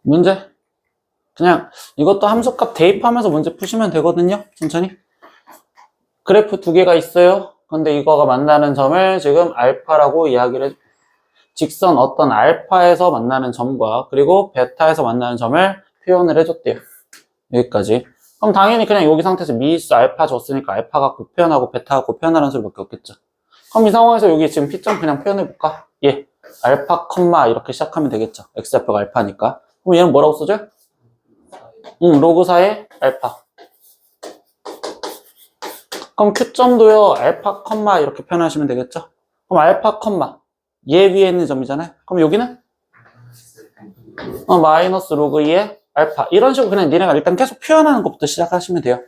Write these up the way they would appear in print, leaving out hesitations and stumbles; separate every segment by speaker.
Speaker 1: 문제? 그냥 이것도 함수값 대입하면서 문제 푸시면 되거든요. 천천히. 그래프 두 개가 있어요. 근데 이거가 만나는 점을 지금 알파라고 이야기를 직선 어떤 알파에서 만나는 점과 그리고 베타에서 만나는 점을 표현을 해줬대요. 여기까지. 그럼 당연히 그냥 여기 상태에서 미수 알파 줬으니까 알파 갖고 표현하고 베타 갖고 표현하라는 소리밖에 없겠죠. 그럼 이 상황에서 여기 지금 P점 그냥 표현해볼까? 예. 알파 컴마 이렇게 시작하면 되겠죠. X좌표가 알파니까. 그럼 얘는 뭐라고 써줘요? 로그 4의 알파. 그럼 Q점도요, 알파 컴마 이렇게 표현하시면 되겠죠? 그럼 알파 컴마. 얘 위에 있는 점이잖아요. 그럼 여기는? 마이너스 로그 2의 알파. 이런 식으로 그냥 니네가 일단 계속 표현하는 것부터 시작하시면 돼요.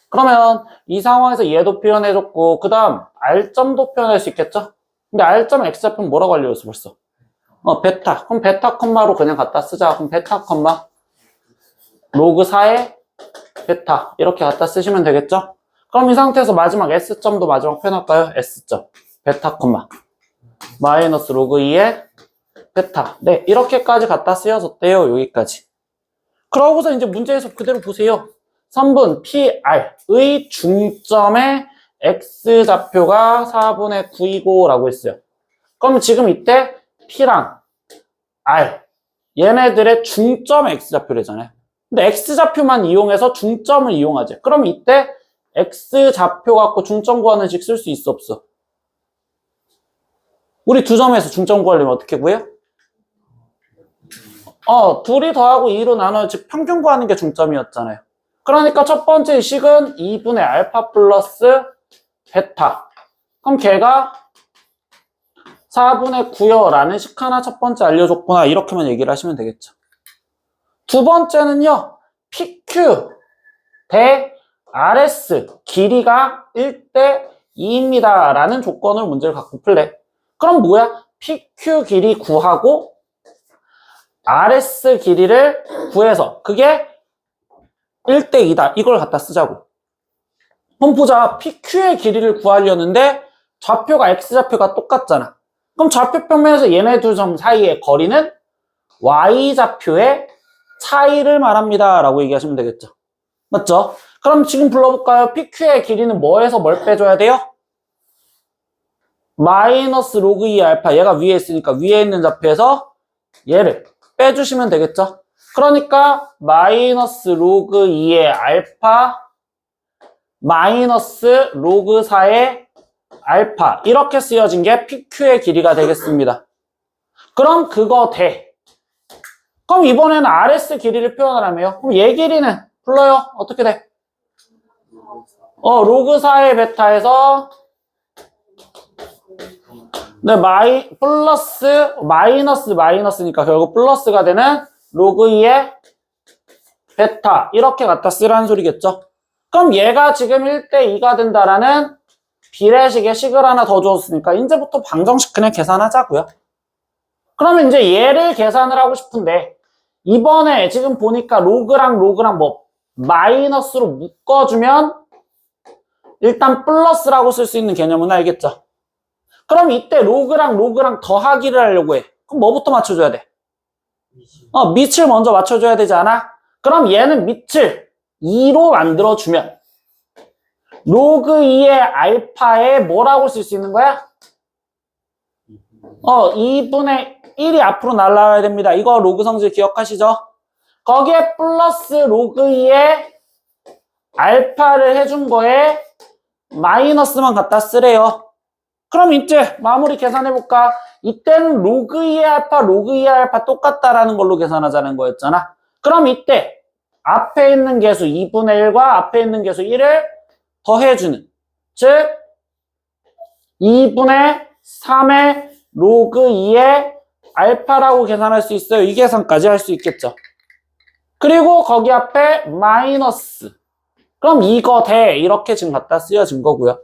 Speaker 1: 그러면 이 상황에서 얘도 표현해줬고, 그 다음 R점도 표현할 수 있겠죠? 근데 R점 X좌표는 뭐라고 알려줬어, 벌써? 베타. 그럼 베타 컴마로 그냥 갖다 쓰자. 그럼 베타 컴마. 로그 4의 베타. 이렇게 갖다 쓰시면 되겠죠? 그럼 이 상태에서 마지막 S점도 마지막 표현할까요? S점. 베타 컴마. 마이너스 로그 2의 베타. 네, 이렇게까지 갖다 쓰여졌대요. 여기까지. 그러고서 이제 문제에서 그대로 보세요. 3분 PR의 중점의 X좌표가 4분의 9이고 라고 했어요. 그럼 지금 이때 P랑 R 얘네들의 중점 X좌표래잖아요. 근데 X좌표만 이용해서 중점을 이용하지. 그럼 이때 X좌표 갖고 중점 구하는 식 쓸 수 있어 없어? 우리 두 점에서 중점 구하려면 어떻게 구해요? 둘이 더하고 2로 나눠 즉 평균 구하는 게 중점이었잖아요. 그러니까 첫 번째 식은 2분의 알파 플러스 베타. 그럼 걔가 4분의 9요 라는 식 하나 첫 번째 알려줬구나. 이렇게만 얘기를 하시면 되겠죠. 두 번째는요. PQ 대 RS 길이가 1대 2입니다. 라는 조건을 문제를 갖고 풀래. 그럼 뭐야? PQ 길이 구하고 RS 길이를 구해서 그게 1대 2다. 이걸 갖다 쓰자고. 그럼 보자. PQ의 길이를 구하려는데 좌표가 X좌표가 똑같잖아. 그럼 좌표 평면에서 얘네 두 점 사이의 거리는 Y좌표의 차이를 말합니다. 라고 얘기하시면 되겠죠. 맞죠? 그럼 지금 불러볼까요? PQ의 길이는 뭐에서 뭘 빼줘야 돼요? 마이너스 로그 2 알파. 얘가 위에 있으니까 위에 있는 좌표에서 얘를 빼주시면 되겠죠? 그러니까 마이너스 로그 2의 알파 마이너스 로그 4의 알파 이렇게 쓰여진 게 PQ의 길이가 되겠습니다. 그럼 그거 돼. 그럼 이번에는 RS 길이를 표현하라며요. 그럼 얘 길이는 불러요. 어떻게 돼? 로그 4의 베타에서 네, 플러스 마이너스니까 결국 플러스가 되는 로그 2의 베타 이렇게 갖다 쓰라는 소리겠죠. 그럼 얘가 지금 1대 2가 된다라는 비례식의 식을 하나 더 줬으니까 이제부터 방정식 그냥 계산하자고요. 그러면 이제 얘를 계산을 하고 싶은데 이번에 지금 보니까 로그랑 뭐 마이너스로 묶어주면 일단 플러스라고 쓸 수 있는 개념은 알겠죠? 그럼 이때 로그랑 더하기를 하려고 해. 그럼 뭐부터 맞춰줘야 돼? 밑을 먼저 맞춰줘야 되지 않아? 그럼 얘는 밑을 2로 만들어주면 로그 2의 알파에 뭐라고 쓸 수 있는 거야? 2분의 1이 앞으로 날라와야 됩니다. 이거 로그 성질 기억하시죠? 거기에 플러스 로그 2의 알파를 해준 거에 마이너스만 갖다 쓰래요. 그럼 이제 마무리 계산해볼까? 이때는 로그 2의 알파 똑같다라는 걸로 계산하자는 거였잖아. 그럼 이때 앞에 있는 개수 2분의 1과 앞에 있는 개수 1을 더해주는 즉 2분의 3의 로그 2의 알파라고 계산할 수 있어요. 이 계산까지 할 수 있겠죠. 그리고 거기 앞에 마이너스 그럼 이거 대 이렇게 지금 갖다 쓰여진 거고요.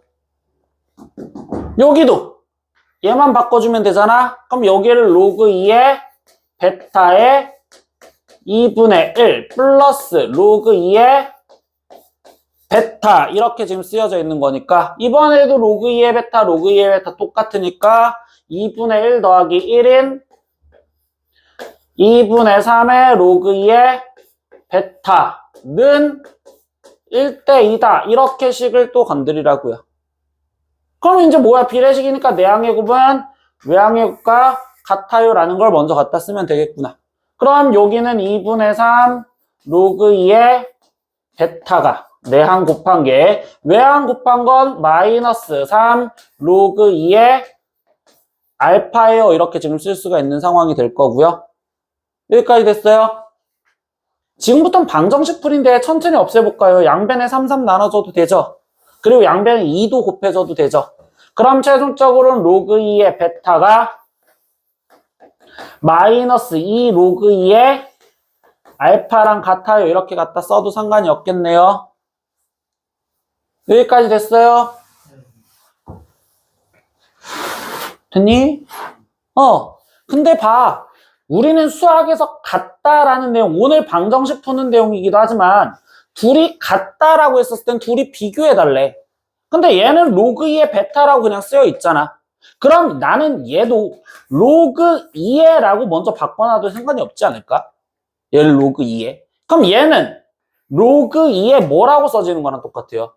Speaker 1: 여기도 얘만 바꿔주면 되잖아. 그럼 여기를 로그 2의 베타의 2분의 1 플러스 로그 2의 베타 이렇게 지금 쓰여져 있는 거니까 이번에도 로그 2의 베타 로그 2의 베타 똑같으니까 2분의 1 더하기 1인 2분의 3의 로그 2의 베타는 1대 2다. 이렇게 식을 또 건드리라고요. 그럼 이제 뭐야? 비례식이니까 내항의 곱은 외항의 곱과 같아요라는 걸 먼저 갖다 쓰면 되겠구나. 그럼 여기는 2분의 3 로그 2의 베타가 내항 곱한 게 외항 곱한 건 마이너스 3 로그 2의 알파예요. 이렇게 지금 쓸 수가 있는 상황이 될 거고요. 여기까지 됐어요? 지금부터는 방정식 풀인데 천천히 없애볼까요? 양변에 3, 3 나눠줘도 되죠? 그리고 양변에 2도 곱해줘도 되죠? 그럼 최종적으로는 로그 2의 베타가 마이너스 2 로그 2의 알파랑 같아요. 이렇게 갖다 써도 상관이 없겠네요. 여기까지 됐어요? 됐니? 근데 봐. 우리는 수학에서 같다라는 내용, 오늘 방정식 푸는 내용이기도 하지만 둘이 같다라고 했었을 땐 둘이 비교해달래. 근데 얘는 로그 2의 베타라고 그냥 쓰여 있잖아. 그럼 나는 얘도 로그 2의 라고 먼저 바꿔놔도 상관이 없지 않을까? 얘를 로그 2의. 그럼 얘는 로그 2의 뭐라고 써지는 거랑 똑같아요?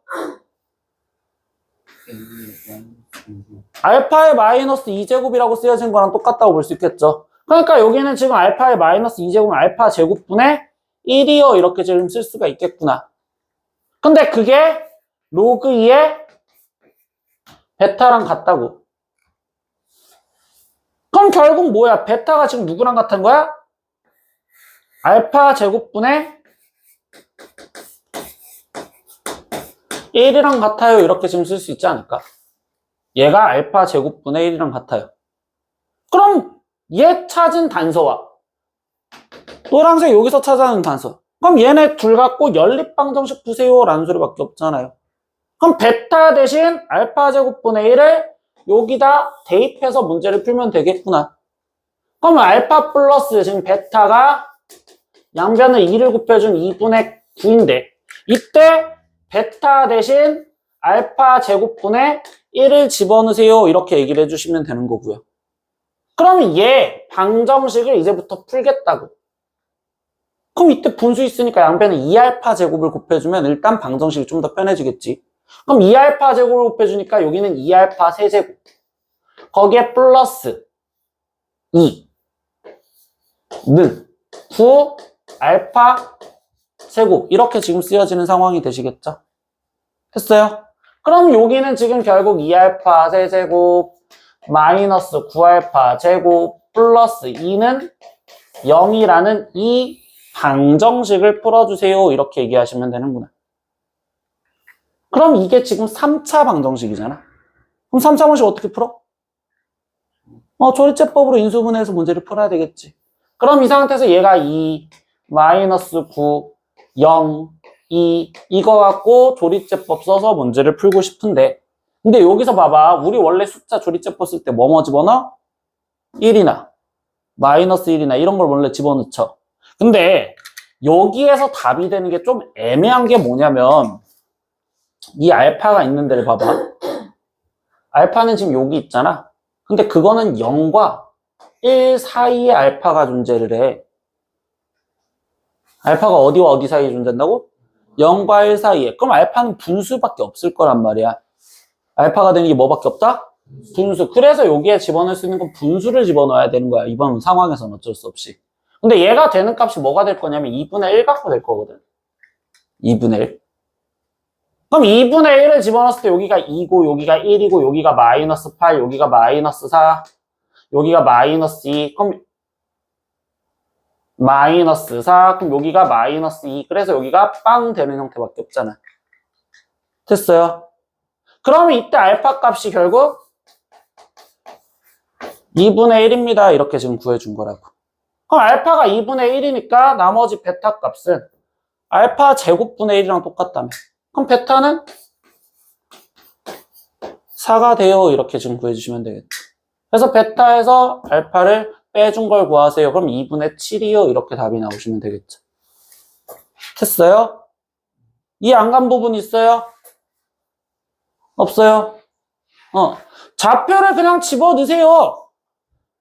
Speaker 1: 알파의 마이너스 2제곱이라고 쓰여진 거랑 똑같다고 볼 수 있겠죠. 그러니까 여기는 지금 알파의 마이너스 2제곱은 알파 제곱분의 1이요. 이렇게 지금 쓸 수가 있겠구나. 근데 그게 로그 2의 베타랑 같다고. 그럼 결국 뭐야? 베타가 지금 누구랑 같은 거야? 알파 제곱분의 1이랑 같아요. 이렇게 지금 쓸 수 있지 않을까? 얘가 알파 제곱분의 1이랑 같아요. 그럼 얘 찾은 단서와 노란색 여기서 찾아낸 단서. 그럼 얘네 둘 갖고 연립방정식 푸세요 라는 소리밖에 없잖아요. 그럼 베타 대신 알파 제곱분의 1을 여기다 대입해서 문제를 풀면 되겠구나. 그럼 알파 플러스 지금 베타가 양변을 2를 곱해준 2분의 9인데 이때 베타 대신 알파 제곱분의 1을 집어넣으세요. 이렇게 얘기를 해주시면 되는 거고요. 그러면 얘 방정식을 이제부터 풀겠다고. 그럼 이때 분수 있으니까 양변에 2알파 제곱을 곱해주면 일단 방정식이 좀 더 편해지겠지. 그럼 2알파 제곱을 곱해주니까 여기는 2알파 세제곱. 거기에 플러스 2는 9알파 제곱. 이렇게 지금 쓰여지는 상황이 되시겠죠? 됐어요? 그럼 여기는 지금 결국 2알파 세제곱 마이너스 9알파 제곱 플러스 2는 0이라는 이 방정식을 풀어주세요. 이렇게 얘기하시면 되는구나. 그럼 이게 지금 3차 방정식이잖아. 그럼 3차 방정식 어떻게 풀어? 조리제법으로 인수분해해서 문제를 풀어야 되겠지. 그럼 이 상태에서 얘가 2, 마이너스 9, 0, 2 이거 갖고 조리제법 써서 문제를 풀고 싶은데 근데 여기서 봐봐. 우리 원래 숫자 조리제법 쓸 때 뭐뭐 집어넣어? 1이나 마이너스 1이나 이런 걸 원래 집어넣죠. 근데 여기에서 답이 되는 게 좀 애매한 게 뭐냐면 이 알파가 있는 데를 봐봐. 알파는 지금 여기 있잖아. 근데 그거는 0과 1 사이에 알파가 존재를 해. 알파가 어디와 어디 사이에 존재한다고? 0과 1 사이에. 그럼 알파는 분수밖에 없을 거란 말이야. 알파가 되는 게 뭐밖에 없다? 분수. 그래서 여기에 집어넣을 수 있는 건 분수를 집어넣어야 되는 거야. 이번 상황에서는 어쩔 수 없이. 근데 얘가 되는 값이 뭐가 될 거냐면 2분의 1 갖고 될 거거든. 2분의 1. 그럼 2분의 1을 집어넣었을 때 여기가 2고 여기가 1이고 여기가 마이너스 8, 여기가 마이너스 4, 여기가 마이너스 2. 그럼 마이너스 4, 그럼 여기가 마이너스 2. 그래서 여기가 빵 되는 형태밖에 없잖아. 됐어요? 그러면 이때 알파 값이 결국 2분의 1입니다. 이렇게 지금 구해준 거라고. 그럼 알파가 2분의 1이니까 나머지 베타 값은 알파 제곱분의 1이랑 똑같다며. 그럼 베타는 4가 돼요. 이렇게 지금 구해주시면 되겠죠. 그래서 베타에서 알파를 빼준 걸 구하세요. 그럼 2분의 7이요. 이렇게 답이 나오시면 되겠죠. 됐어요? 이 안 간 부분 있어요? 없어요? 좌표를 그냥 집어넣으세요.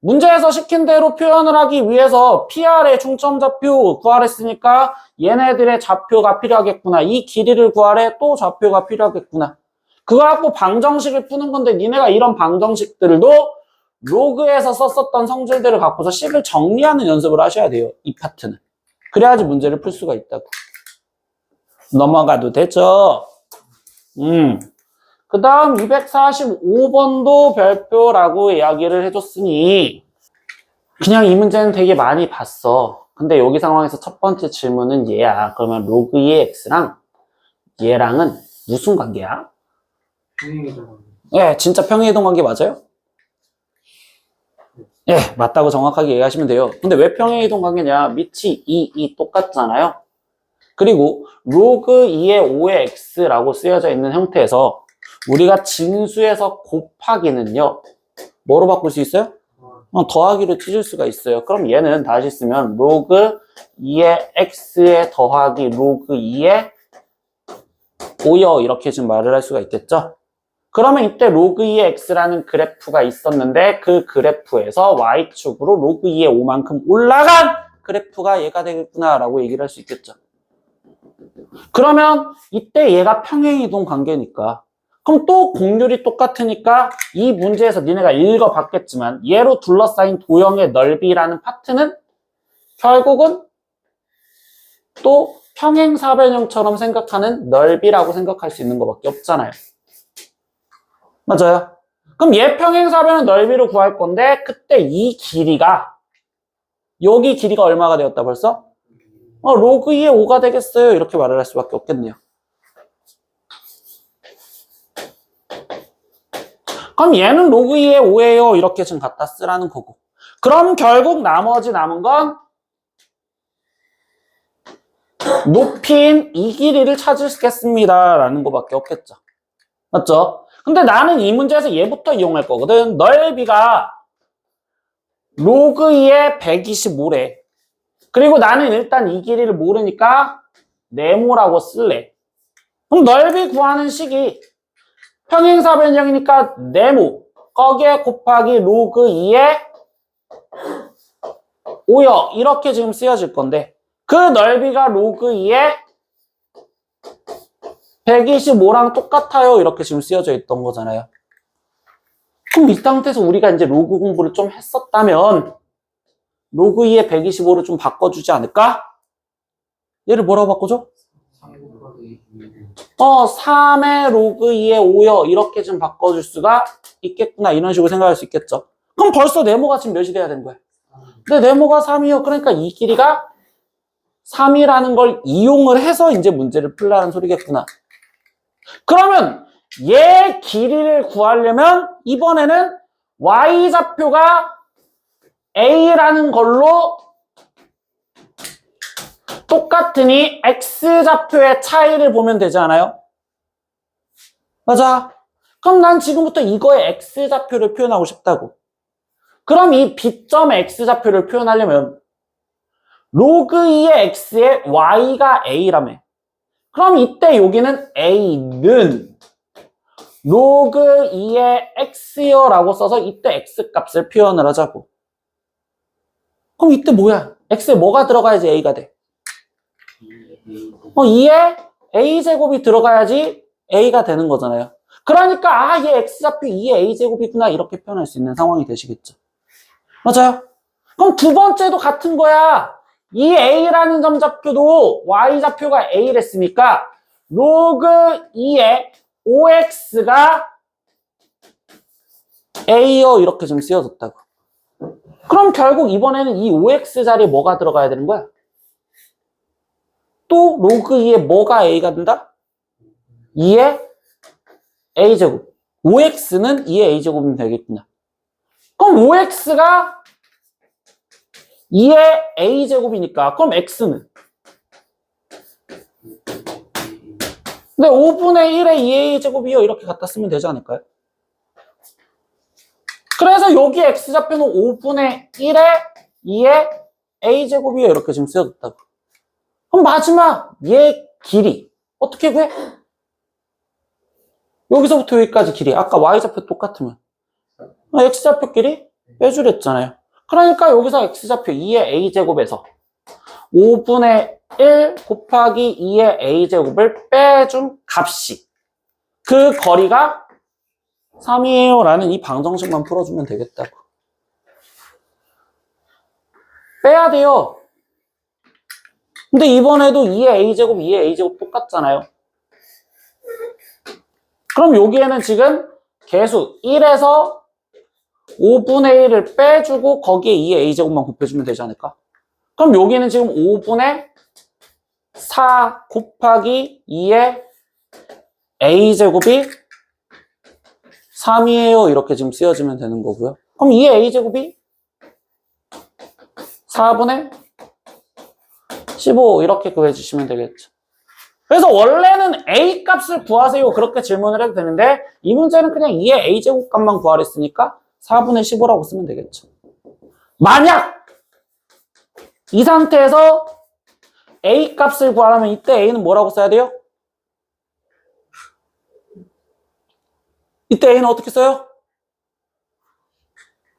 Speaker 1: 문제에서 시킨 대로 표현을 하기 위해서 PR의 중점 좌표 구하랬으니까 얘네들의 좌표가 필요하겠구나. 이 길이를 구하래 또 좌표가 필요하겠구나. 그거 갖고 방정식을 푸는 건데 니네가 이런 방정식들도 로그에서 썼었던 성질들을 갖고서 식을 정리하는 연습을 하셔야 돼요. 이 파트는. 그래야지 문제를 풀 수가 있다고. 넘어가도 되죠? 그 다음 245번도 별표라고 이야기를 해줬으니 그냥 이 문제는 되게 많이 봤어. 근데 여기 상황에서 첫 번째 질문은 얘야. 그러면 로그 2의 x랑 얘랑은 무슨 관계야?
Speaker 2: 평행이동 관계.
Speaker 1: 예, 진짜 평행이동 관계 맞아요? 예, 맞다고 정확하게 얘기하시면 돼요. 근데 왜 평행이동 관계냐? 밑이 2 똑같잖아요. 그리고 로그 2의 5의 x라고 쓰여져 있는 형태에서 우리가 진수에서 곱하기는요. 뭐로 바꿀 수 있어요? 더하기로 찢을 수가 있어요. 그럼 얘는 다시 쓰면 로그 2의 x에 더하기 로그 2의 5여 이렇게 지금 말을 할 수가 있겠죠? 그러면 이때 로그 2의 x라는 그래프가 있었는데 그 그래프에서 y축으로 로그 2의 5만큼 올라간 그래프가 얘가 되겠구나 라고 얘기를 할 수 있겠죠. 그러면 이때 얘가 평행이동 관계니까 그럼 또 곡률이 똑같으니까 이 문제에서 니네가 읽어봤겠지만 얘로 둘러싸인 도형의 넓이라는 파트는 결국은 또 평행사변형처럼 생각하는 넓이라고 생각할 수 있는 것밖에 없잖아요. 맞아요? 그럼 얘 평행사변은 넓이로 구할 건데 그때 이 길이가 여기 길이가 얼마가 되었다 벌써? 로그 2의 5가 되겠어요. 이렇게 말을 할 수밖에 없겠네요. 그럼 얘는 로그 2의 5예요. 이렇게 지금 갖다 쓰라는 거고. 그럼 결국 나머지 남은 건 높이인 이 길이를 찾으시겠습니다. 라는 거밖에 없겠죠. 맞죠? 근데 나는 이 문제에서 얘부터 이용할 거거든. 넓이가 로그 2의 125래. 그리고 나는 일단 이 길이를 모르니까 네모라고 쓸래. 그럼 넓이 구하는 식이 평행사변형이니까 네모 거기에 곱하기 로그 2의 5여 이렇게 지금 쓰여질 건데 그 넓이가 로그 2의 125랑 똑같아요. 이렇게 지금 쓰여져 있던 거잖아요. 그럼 이 상태에서 우리가 이제 로그 공부를 좀 했었다면 로그 2의 125를 좀 바꿔주지 않을까? 얘를 뭐라고 바꿔줘? 3의 로그 2의 5여 이렇게 좀 바꿔줄 수가 있겠구나. 이런 식으로 생각할 수 있겠죠. 그럼 벌써 네모가 지금 몇이 돼야 되는 거야? 근데 네모가 3이요. 그러니까 이 길이가 3이라는 걸 이용을 해서 이제 문제를 풀라는 소리겠구나. 그러면 얘 길이를 구하려면 이번에는 y좌표가 a라는 걸로 똑같으니 x좌표의 차이를 보면 되지 않아요? 맞아. 그럼 난 지금부터 이거의 x좌표를 표현하고 싶다고. 그럼 이 B점 x좌표를 표현하려면 로그 2의 x에 y가 a라며. 그럼 이때 여기는 a는 로그 2의 x요 라고 써서 이때 x값을 표현을 하자고. 그럼 이때 뭐야? x에 뭐가 들어가야지 a가 돼? 2에 a제곱이 들어가야지 a가 되는 거잖아요. 그러니까 얘 x좌표 2의 a제곱이구나 이렇게 표현할 수 있는 상황이 되시겠죠. 맞아요? 그럼 두 번째도 같은 거야. 이 a라는 점좌표도 y좌표가 a랬으니까 로그 2의 5x가 a요 이렇게 좀 쓰여졌다고. 그럼 결국 이번에는 이 5x 자리에 뭐가 들어가야 되는 거야? 또 로그 2에 뭐가 a가 된다? 2의 a제곱. 5x는 2의 a제곱이면 되겠구나. 그럼 5x가 2의 a제곱이니까 그럼 x는? 근데 5분의 1의 2의 a제곱이요 이렇게 갖다 쓰면 되지 않을까요? 그래서 여기 x좌표는 5분의 1의 2의 a제곱이요 이렇게 지금 쓰여졌다고. 그럼 마지막 얘 길이 어떻게 구해? 여기서부터 여기까지 길이 아까 y좌표 똑같으면 x좌표 길이 빼주랬잖아요. 그러니까 여기서 x좌표 2의 a제곱에서 5분의 1 곱하기 2의 a제곱을 빼준 값이 그 거리가 3이에요 라는 이 방정식만 풀어주면 되겠다고. 빼야 돼요. 근데 이번에도 2의 a제곱, 2의 a제곱 똑같잖아요. 그럼 여기에는 지금 계수 1에서 5분의 1을 빼주고 거기에 2의 a제곱만 곱해주면 되지 않을까? 그럼 여기는 지금 5분의 4 곱하기 2의 a제곱이 3이에요. 이렇게 지금 쓰여지면 되는 거고요. 그럼 2의 a제곱이 4분의 15 이렇게 구해주시면 되겠죠. 그래서 원래는 a 값을 구하세요. 그렇게 질문을 해도 되는데 이 문제는 그냥 2의 a제곱 값만 구하랬으니까 4분의 15라고 쓰면 되겠죠. 만약 이 상태에서 a 값을 구하려면 이때 a는 뭐라고 써야 돼요? 이때 a는 어떻게 써요?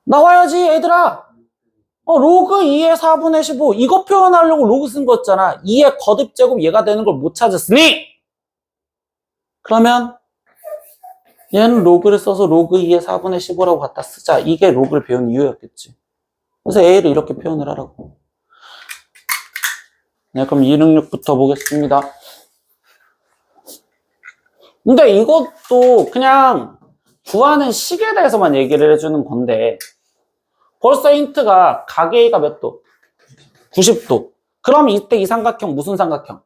Speaker 1: 나와야지 얘들아. 로그 2의 4분의 15 이거 표현하려고 로그 쓴 거였잖아. 2의 거듭제곱 얘가 되는 걸 못 찾았으니 그러면 얘는 로그를 써서 로그 2의 4분의 15라고 갖다 쓰자. 이게 로그를 배운 이유였겠지. 그래서 a를 이렇게 표현을 하라고. 네, 그럼 266부터 보겠습니다. 근데 이것도 그냥 구하는 식에 대해서만 얘기를 해주는 건데 벌써 힌트가 가계가 몇 도? 90도. 그럼 이때 이 삼각형 무슨 삼각형?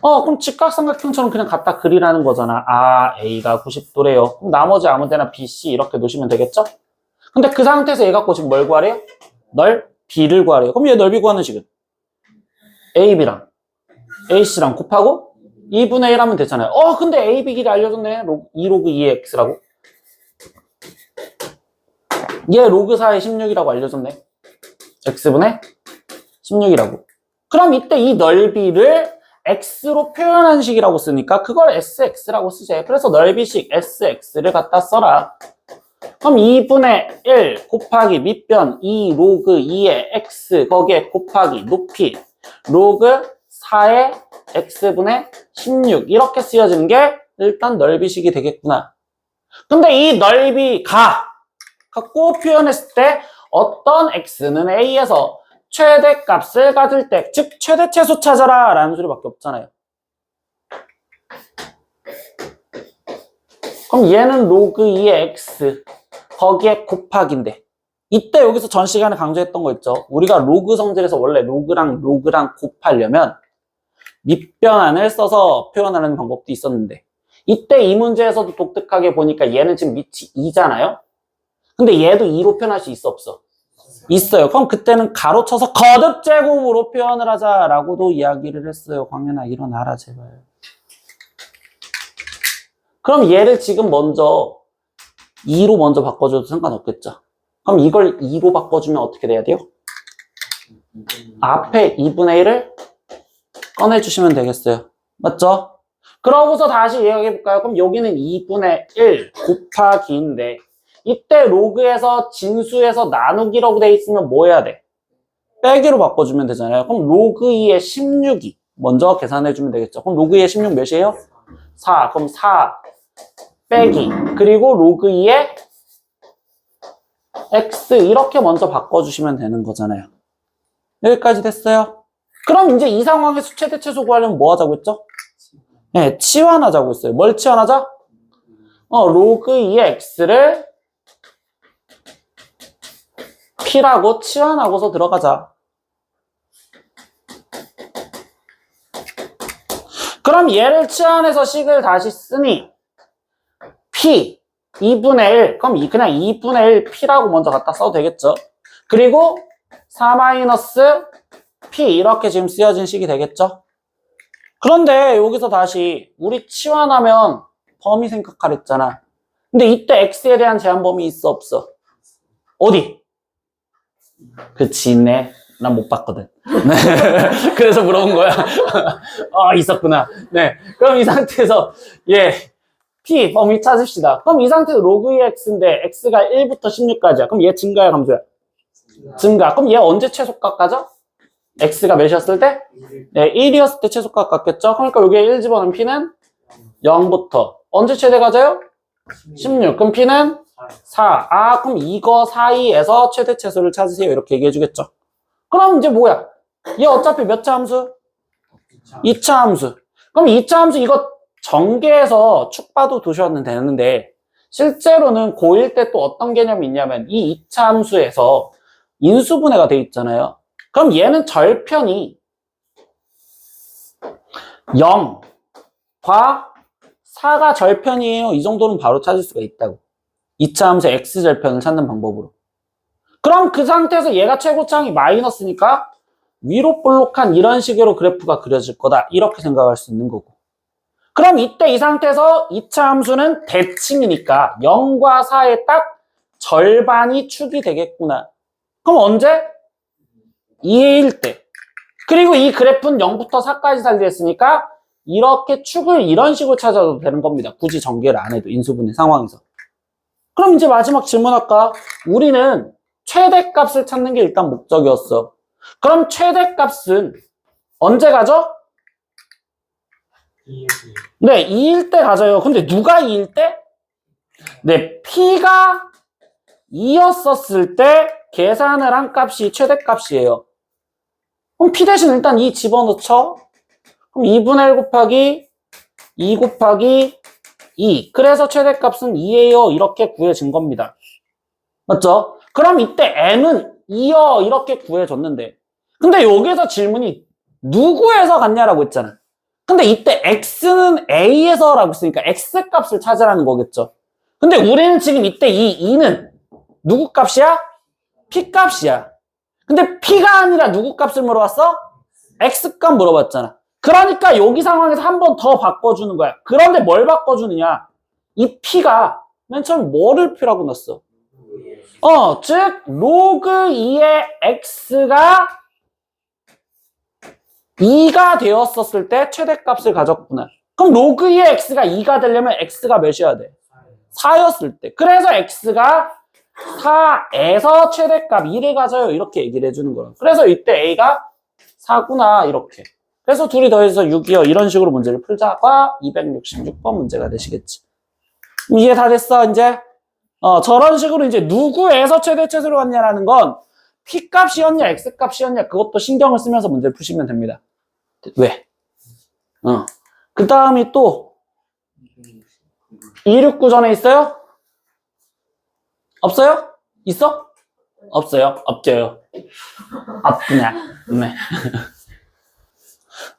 Speaker 1: 그럼 직각삼각형처럼 그냥 갖다 그리라는 거잖아. 아, A가 90도래요. 그럼 나머지 아무 데나 B, C 이렇게 놓으시면 되겠죠? 근데 그 상태에서 얘 갖고 지금 뭘 구하래요? 넓이를 구하래요. 그럼 얘 넓이 구하는 식은? AB랑 AC랑 곱하고 2분의 1 하면 되잖아요. 근데 AB 길이 알려줬네. 2로그 2의 X라고. 얘 로그 4의 16이라고 알려줬네. X분의 16이라고. 그럼 이때 이 넓이를 X로 표현한 식이라고 쓰니까 그걸 SX라고 쓰재. 그래서 넓이식 SX를 갖다 써라. 그럼 2분의 1 곱하기 밑변 2 로그 2의 X 거기에 곱하기 높이 로그 4의 X분의 16 이렇게 쓰여지는 게 일단 넓이식이 되겠구나. 근데 이 넓이가 갖고 표현했을 때 어떤 x는 a에서 최대값을 가질 때, 즉 최대최소 찾아라 라는 소리밖에 없잖아요. 그럼 얘는 로그 2의 x 거기에 곱하기인데 이때 여기서 전 시간에 강조했던 거 있죠. 우리가 로그 성질에서 원래 로그랑 곱하려면 밑변환을 써서 표현하는 방법도 있었는데 이때 이 문제에서도 독특하게 보니까 얘는 지금 밑이 2잖아요. 근데 얘도 2로 표현할 수 있어 없어? 있어요. 그럼 그때는 가로 쳐서 거듭제곱으로 표현을 하자라고도 이야기를 했어요. 광현아 일어나라 제발. 그럼 얘를 지금 먼저 2로 먼저 바꿔줘도 상관없겠죠. 그럼 이걸 2로 바꿔주면 어떻게 돼야 돼요? 앞에 2분의 1을 꺼내주시면 되겠어요. 맞죠? 그러고서 다시 이야기해볼까요? 그럼 여기는 2분의 1 곱하기인데 이때 로그에서 진수에서 나누기라고 돼 있으면 뭐 해야 돼? 빼기로 바꿔주면 되잖아요. 그럼 로그 2의 16이 먼저 계산해주면 되겠죠. 그럼 로그 2의 16 몇이에요? 4. 그럼 4 빼기 그리고 로그 2의 x 이렇게 먼저 바꿔주시면 되는 거잖아요. 여기까지 됐어요? 그럼 이제 이 상황에서 최대 최소 구하려면 뭐 하자고 했죠? 네, 치환하자고 했어요. 뭘 치환하자? 로그 2의 x를 P라고 치환하고서 들어가자. 그럼 얘를 치환해서 식을 다시 쓰니 P 2분의 1 그럼 그냥 2분의 1 P라고 먼저 갖다 써도 되겠죠. 그리고 4 마이너스 P 이렇게 지금 쓰여진 식이 되겠죠. 그런데 여기서 다시 우리 치환하면 범위 생각하랬잖아. 근데 이때 X에 대한 제한 범위 있어 없어? 어디? 그치 있네. 난 못 봤거든. 네. 그래서 물어본 거야. 있었구나. 네. 그럼 이 상태에서 P 범위 찾읍시다. 그럼 이 상태에서 로그 2x인데 x가 1부터 16까지야. 그럼 얘 증가야, 감소야? 증가. 그럼 얘 언제 최소값 가죠? x가 몇이었을 때? 네, 1이었을 때 최소값 같겠죠? 그러니까 여기에 1 집어넣으면 P는 0부터. 언제 최대 가져요? 16. 그럼 P는 4. 아, 그럼 이거 사이에서 최대 최소를 찾으세요. 이렇게 얘기해 주겠죠. 그럼 이제 뭐야? 얘 어차피 몇 차 함수? 2차 함수. 그럼 2차 함수 이거 전개해서 축 봐도 두셔도 되는데 실제로는 고1 때 또 어떤 개념이 있냐면 이 2차 함수에서 인수분해가 돼 있잖아요. 그럼 얘는 절편이 0과 4가 절편이에요. 이 정도는 바로 찾을 수가 있다고. 2차 함수 x절편을 찾는 방법으로. 그럼 그 상태에서 얘가 최고차항이 마이너스니까 위로 볼록한 이런 식으로 그래프가 그려질 거다. 이렇게 생각할 수 있는 거고. 그럼 이때 이 상태에서 2차 함수는 대칭이니까 0과 4의 딱 절반이 축이 되겠구나. 그럼 언제? 2의 1 때. 그리고 이 그래프는 0부터 4까지 살려있으니까 이렇게 축을 이런 식으로 찾아도 되는 겁니다. 굳이 전개를 안 해도 인수분해 상황에서. 그럼 이제 마지막 질문할까? 우리는 최대값을 찾는 게 일단 목적이었어. 그럼 최대값은 언제 가죠? 네, 2일 때 가져요. 근데 누가 2일 때? 네, P가 2였었을 때 계산을 한 값이 최대값이에요. 그럼 P 대신 일단 2 집어넣죠? 그럼 2분의 1 곱하기 2 곱하기 2. 그래서 최대값은 2예요. 이렇게 구해진 겁니다. 맞죠? 그럼 이때 N은 2요. 이렇게 구해줬는데. 근데 여기서 질문이 누구에서 갔냐라고 했잖아. 근데 이때 X는 A에서라고 했으니까 X값을 찾으라는 거겠죠. 근데 우리는 지금 이때 이 2는 누구 값이야? P 값이야. 근데 P가 아니라 누구 값을 물어봤어? X 값 물어봤잖아. 그러니까 여기 상황에서 한 번 더 바꿔주는 거야. 그런데 뭘 바꿔주느냐? 이 P가 맨 처음 뭐를 P라고 넣었어? 즉 로그 2의 X가 2가 되었었을 때 최대값을 가졌구나. 그럼 로그 2의 X가 2가 되려면 X가 몇이어야 돼? 4였을 때. 그래서 X가 4에서 최대값 2를 가져요. 이렇게 얘기를 해주는 거야. 그래서 이때 A가 4구나. 이렇게. 그래서 둘이 더해서 6이요. 이런 식으로 문제를 풀자가 266번 문제가 되시겠지. 이해 다 됐어, 이제? 저런 식으로 이제 누구에서 최대 최소로 갔냐라는 건 P 값이었냐, X 값이었냐, 그것도 신경을 쓰면서 문제를 푸시면 됩니다. 왜? 그 다음이 또 269 전에 있어요? 없어요? 있어? 없어요? 없죠요. 없냐? 네.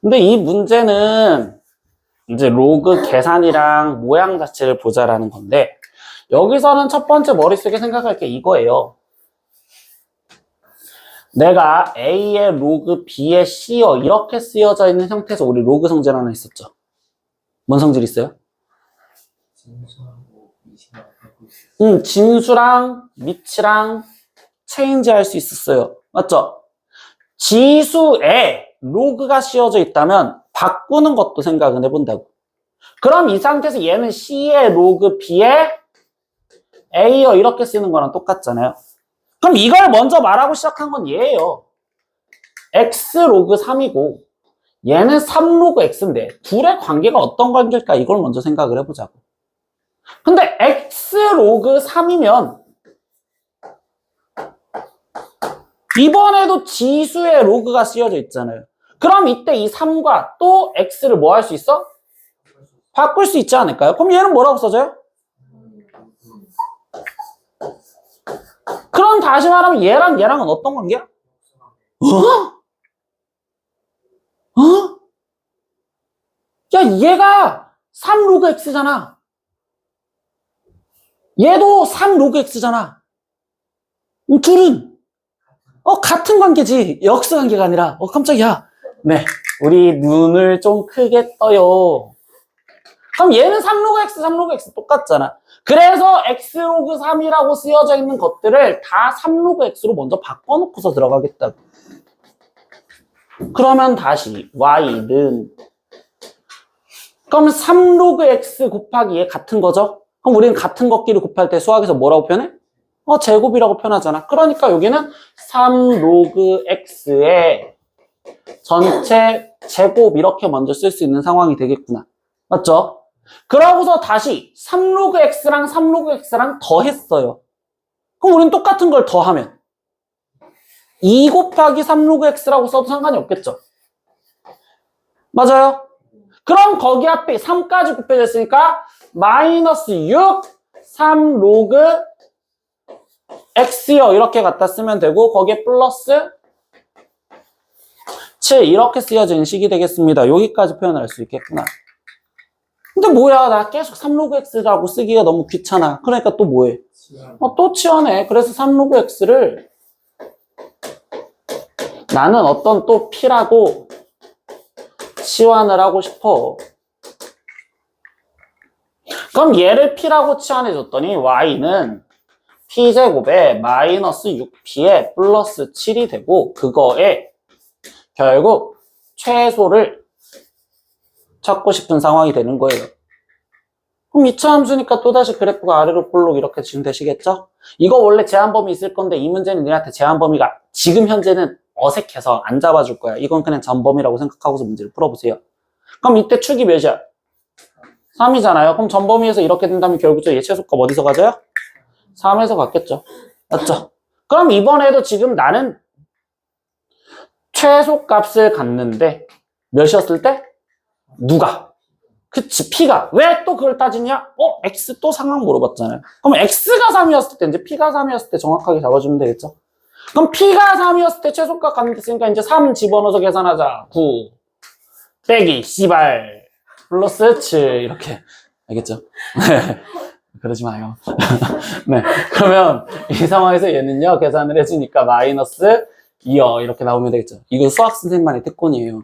Speaker 1: 근데 이 문제는 이제 로그 계산이랑 모양 자체를 보자라는 건데 여기서는 첫 번째 머릿속에 생각할 게 이거예요. 내가 A의 로그 B의 C요 이렇게 쓰여져 있는 형태에서 우리 로그 성질 하나 있었죠. 뭔 성질 있어요? 진수랑 밑이랑 체인지 할 수 있었어요. 맞죠? 지수에 로그가 씌워져 있다면 바꾸는 것도 생각은 해본다고. 그럼 이 상태에서 얘는 C의 로그 B의 A요 이렇게 쓰는 거랑 똑같잖아요. 그럼 이걸 먼저 말하고 시작한 건 얘예요. X 로그 3이고 얘는 3 로그 X인데 둘의 관계가 어떤 관계일까 이걸 먼저 생각을 해보자고. 근데 X 로그 3이면 이번에도 지수의 로그가 씌워져 있잖아요. 그럼 이때 이 3과 또 X를 뭐 할 수 있어? 바꿀 수 있지 않을까요? 그럼 얘는 뭐라고 써져요? 그럼 다시 말하면 얘랑 얘랑은 어떤 관계야? 야, 얘가 3 로그 X잖아. 얘도 3 로그 X잖아. 둘은 같은 관계지. 역수관계가 아니라 깜짝이야. 네, 우리 눈을 좀 크게 떠요. 그럼 얘는 3 로그 X, 3 로그 X 똑같잖아. 그래서 X 로그 3이라고 쓰여져 있는 것들을 다 3 로그 X로 먼저 바꿔놓고서 들어가겠다고. 그러면 다시 Y는 그럼 3로그 x 곱하기 얘 같은 거죠? 그럼 우리는 같은 것끼리 곱할 때 수학에서 뭐라고 표현해? 제곱이라고 표현하잖아. 그러니까 여기는 3로그 x의 전체 제곱 이렇게 먼저 쓸 수 있는 상황이 되겠구나. 맞죠? 그러고서 다시 3로그 x랑 3로그 x랑 더했어요. 그럼 우리는 똑같은 걸 더하면 2 곱하기 3로그 x라고 써도 상관이 없겠죠? 맞아요? 그럼 거기 앞에 3까지 곱해졌으니까 마이너스 6 3로그 x요 이렇게 갖다 쓰면 되고 거기에 플러스 7 이렇게 쓰여진 식이 되겠습니다. 여기까지 표현을 할 수 있겠구나. 근데 뭐야 나 계속 3로그 x라고 쓰기가 너무 귀찮아. 그러니까 또 뭐해? 또 치환해. 그래서 3로그 x를 나는 어떤 또 p라고 치환을 하고 싶어. 그럼 얘를 p라고 치환해 줬더니 y는 p제곱에 마이너스 6p에 플러스 7이 되고 그거에 결국 최소를 찾고 싶은 상황이 되는 거예요. 그럼 2차 함수니까 또다시 그래프가 아래로 볼록 이렇게 지금 되시겠죠? 이거 원래 제한범위 있을 건데 이 문제는 너한테 제한범위가 지금 현재는 어색해서 안 잡아줄 거야. 이건 그냥 전범위라고 생각하고서 문제를 풀어보세요. 그럼 이때 축이 몇이야? 3이잖아요. 그럼 전범위에서 이렇게 된다면 결국 얘 최소값 어디서 가져요? 3에서 갔겠죠. 맞죠? 그럼 이번에도 지금 나는 최소값을 갖는데 몇이었을 때? 누가? 그치, P가. 왜 또 그걸 따지냐? X 또 상황 물어봤잖아요. 그럼 X가 3이었을 때, 이제 P가 3이었을 때 정확하게 잡아주면 되겠죠? 그럼 P가 3이었을 때 최소값 갖는다으니까 이제 3 집어넣어서 계산하자. 9 빼기 씨발 플러스 7 이렇게. 알겠죠? 네. 그러지 마요. 네. 그러면 이 상황에서 얘는요, 계산을 해주니까 마이너스 2요. 이렇게 나오면 되겠죠. 이거 수학 선생님만의 특권이에요.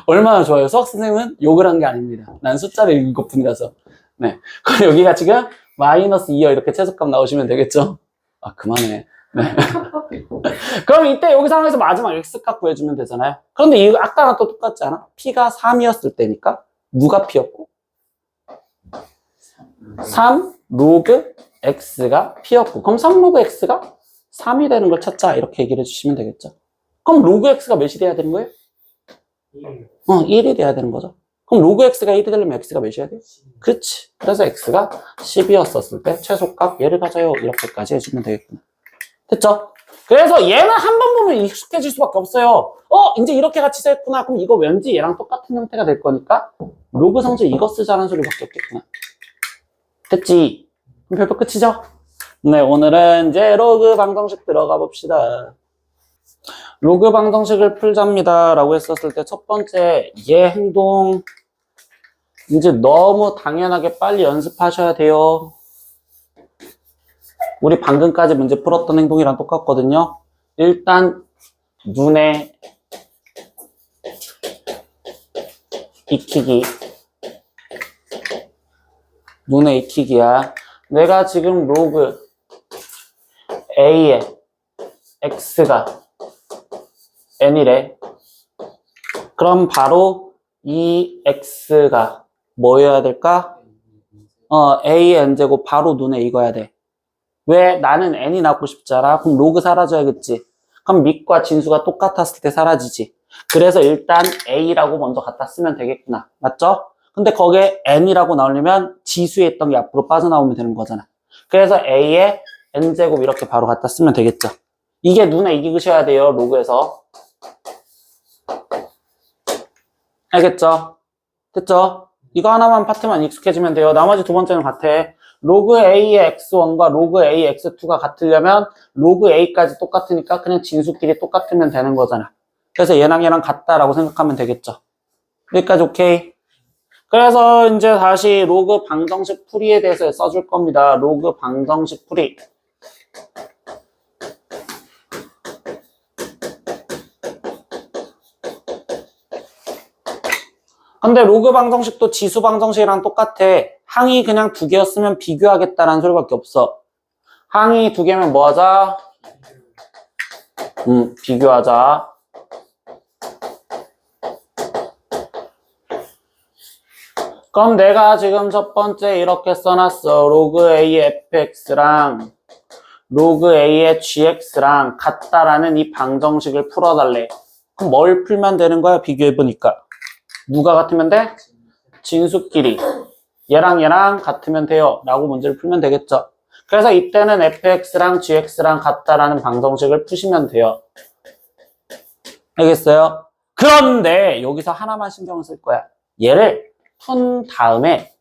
Speaker 1: 얼마나 좋아요. 수학 선생님은 욕을 한 게 아닙니다. 난 숫자를 읽은 것 뿐이라서. 네. 그럼 여기가 지금 마이너스 2요. 이렇게 최소값 나오시면 되겠죠? 그만해. 네. 그럼 이때 여기 상황에서 마지막 x값 구해주면 되잖아요. 그런데 이거 아까랑 또 똑같지 않아? p가 3이었을 때니까 누가 p였고? 3 로그 x가 p였고 그럼 3 로그 x가 3이 되는 걸 찾자 이렇게 얘기를 해주시면 되겠죠. 그럼 로그 x가 몇이 돼야 되는 거예요? 1이 돼야 되는 거죠. 그럼 로그 x가 1이 되려면 x가 몇이어야 돼요? 그렇지. 그래서 x가 10이었었을 때 최소값 얘를 가져요 이렇게까지 해주면 되겠구나. 됐죠? 그래서 얘는 한 번 보면 익숙해질 수밖에 없어요. 이제 이렇게 같이 써있구나. 그럼 이거 왠지 얘랑 똑같은 형태가 될 거니까 로그 성질 이거 쓰자는 소리밖에 없겠구나. 됐지? 그럼 별표 끝이죠? 네, 오늘은 이제 로그 방정식 들어가 봅시다. 로그 방정식을 풀자입니다 라고 했었을 때 첫 번째 얘 행동 이제 너무 당연하게 빨리 연습하셔야 돼요. 우리 방금까지 문제 풀었던 행동이랑 똑같거든요. 일단 눈에 익히기. 눈에 익히기야. 내가 지금 로그 A에 X가 N이래. 그럼 바로 이 X가 뭐여야 될까? A의 N제곱 바로 눈에 익어야 돼. 왜? 나는 N이 낳고 싶잖아. 그럼 로그 사라져야겠지. 그럼 밑과 진수가 똑같았을 때 사라지지. 그래서 일단 A라고 먼저 갖다 쓰면 되겠구나. 맞죠? 근데 거기에 N이라고 나오려면 지수에 있던 게 앞으로 빠져나오면 되는 거잖아. 그래서 A에 N제곱 이렇게 바로 갖다 쓰면 되겠죠. 이게 눈에 익으셔야 돼요. 로그에서. 알겠죠? 됐죠? 이거 하나만 파트만 익숙해지면 돼요. 나머지 두 번째는 같아. 로그 A의 X1과 로그 A X2가 같으려면 로그 A까지 똑같으니까 그냥 진수끼리 똑같으면 되는 거잖아. 그래서 얘랑 얘랑 같다라고 생각하면 되겠죠. 여기까지 오케이? 그래서 이제 다시 로그 방정식 풀이에 대해서 써줄 겁니다. 로그 방정식 풀이. 근데 로그 방정식도 지수 방정식이랑 똑같아. 항이 그냥 2개였으면 비교하겠다라는 소리밖에 없어. 항이 2개면 뭐 하자? 비교하자. 그럼 내가 지금 첫 번째 이렇게 써놨어. 로그 A의 fx랑 로그 A의 gx랑 같다라는 이 방정식을 풀어달래. 그럼 뭘 풀면 되는 거야? 비교해보니까. 누가 같으면 돼? 진수끼리. 얘랑 얘랑 같으면 돼요. 라고 문제를 풀면 되겠죠. 그래서 이때는 fx랑 gx랑 같다라는 방정식을 푸시면 돼요. 알겠어요? 그런데 여기서 하나만 신경을 쓸 거야. 얘를 푼 다음에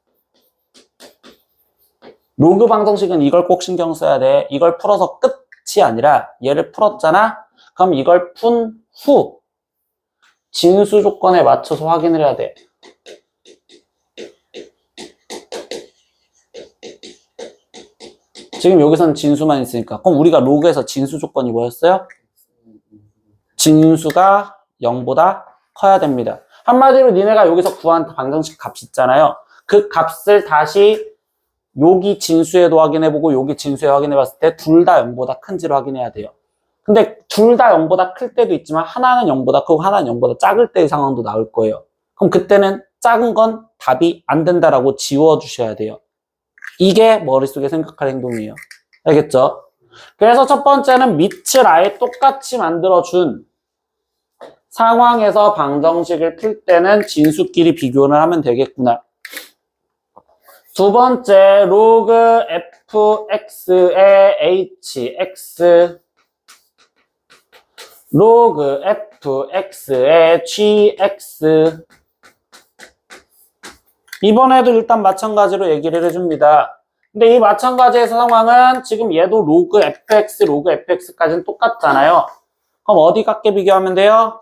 Speaker 1: 로그 방정식은 이걸 꼭 신경 써야 돼. 이걸 풀어서 끝이 아니라 얘를 풀었잖아? 그럼 이걸 푼 후 진수 조건에 맞춰서 확인을 해야 돼. 지금 여기서는 진수만 있으니까. 그럼 우리가 로그에서 진수 조건이 뭐였어요? 진수가 0보다 커야 됩니다. 한마디로 니네가 여기서 구한 방정식 값 있잖아요. 그 값을 다시 여기 진수에도 확인해보고 여기 진수에 확인해봤을 때 둘 다 0보다 큰지를 확인해야 돼요. 근데 둘 다 0보다 클 때도 있지만 하나는 0보다 크고 하나는 0보다 작을 때의 상황도 나올 거예요. 그럼 그때는 작은 건 답이 안 된다라고 지워주셔야 돼요. 이게 머릿속에 생각할 행동이에요. 알겠죠? 그래서 첫 번째는 밑을 아예 똑같이 만들어준 상황에서 방정식을 풀 때는 진수끼리 비교를 하면 되겠구나. 두 번째, 로그 fx의 hx, 로그 fx의 gx. 이번에도 일단 마찬가지로 얘기를 해줍니다. 근데 이 마찬가지의 상황은 지금 얘도 로그 fx, 로그 fx까지는 똑같잖아요. 그럼 어디 같게 비교하면 돼요?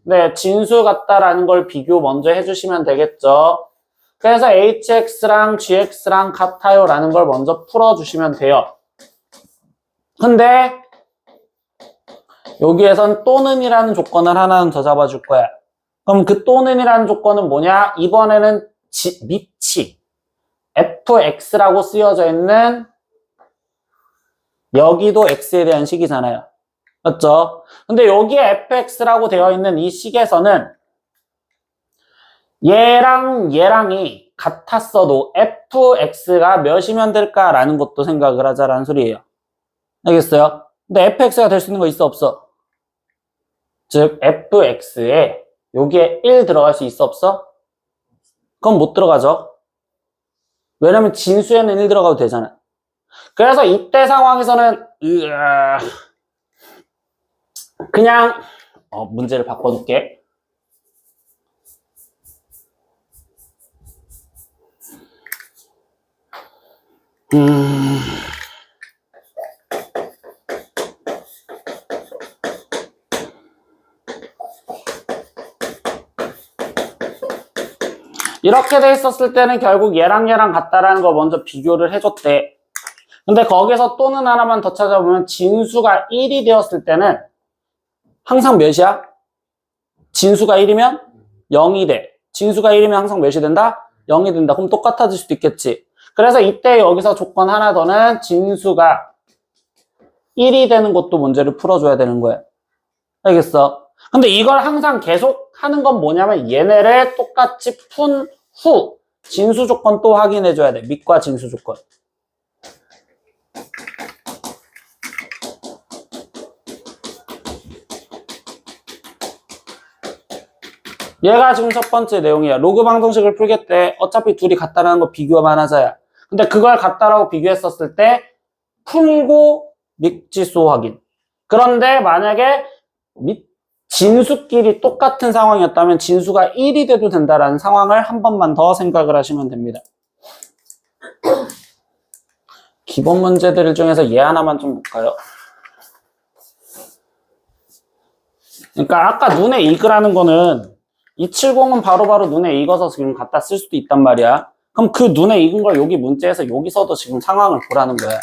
Speaker 1: 네, 진수 같다라는 걸 비교 먼저 해주시면 되겠죠. 그래서 hx랑 gx랑 같아요 라는 걸 먼저 풀어주시면 돼요. 근데 여기에선 또는이라는 조건을 하나는 더 잡아줄 거야. 그럼 그 또는이라는 조건은 뭐냐? 이번에는 밑이 fx라고 쓰여져 있는 여기도 x에 대한 식이잖아요. 맞죠? 근데 여기에 fx라고 되어 있는 이 식에서는 얘랑 얘랑이 같았어도 fx가 몇이면 될까라는 것도 생각을 하자라는 소리예요. 알겠어요? 근데 fx가 될 수 있는 거 있어 없어? 즉 fx에 여기에 1 들어갈 수 있어 없어? 그건 못 들어가죠. 왜냐면 진수에는 1 들어가도 되잖아. 그래서 이때 상황에서는 그냥 문제를 바꿔놓을게. 이렇게 돼 있었을 때는 결국 얘랑 얘랑 같다라는 걸 먼저 비교를 해줬대. 근데 거기서 또는 하나만 더 찾아보면 진수가 1이 되었을 때는 항상 몇이야? 진수가 1이면 0이 돼. 진수가 1이면 항상 몇이 된다? 0이 된다. 그럼 똑같아질 수도 있겠지. 그래서 이때 여기서 조건 하나 더는 진수가 1이 되는 것도 문제를 풀어줘야 되는 거야. 알겠어? 근데 이걸 항상 계속 하는 건 뭐냐면 얘네를 똑같이 푼 후 진수 조건 또 확인해줘야 돼. 밑과 진수 조건. 얘가 지금 첫 번째 내용이야. 로그 방정식을 풀겠대. 어차피 둘이 같다라는 거 비교만 하자야. 근데 그걸 같다라고 비교했었을 때 풀고 밑지수 확인. 그런데 만약에 진수끼리 똑같은 상황이었다면 진수가 1이 돼도 된다라는 상황을 한 번만 더 생각을 하시면 됩니다. 기본 문제들 중에서 얘 하나만 좀 볼까요? 그러니까 아까 눈에 익으라는 거는 270은 바로바로 눈에 익어서 지금 갖다 쓸 수도 있단 말이야. 그럼 그 눈에 익은 걸 여기 문제에서 여기서도 지금 상황을 보라는 거야.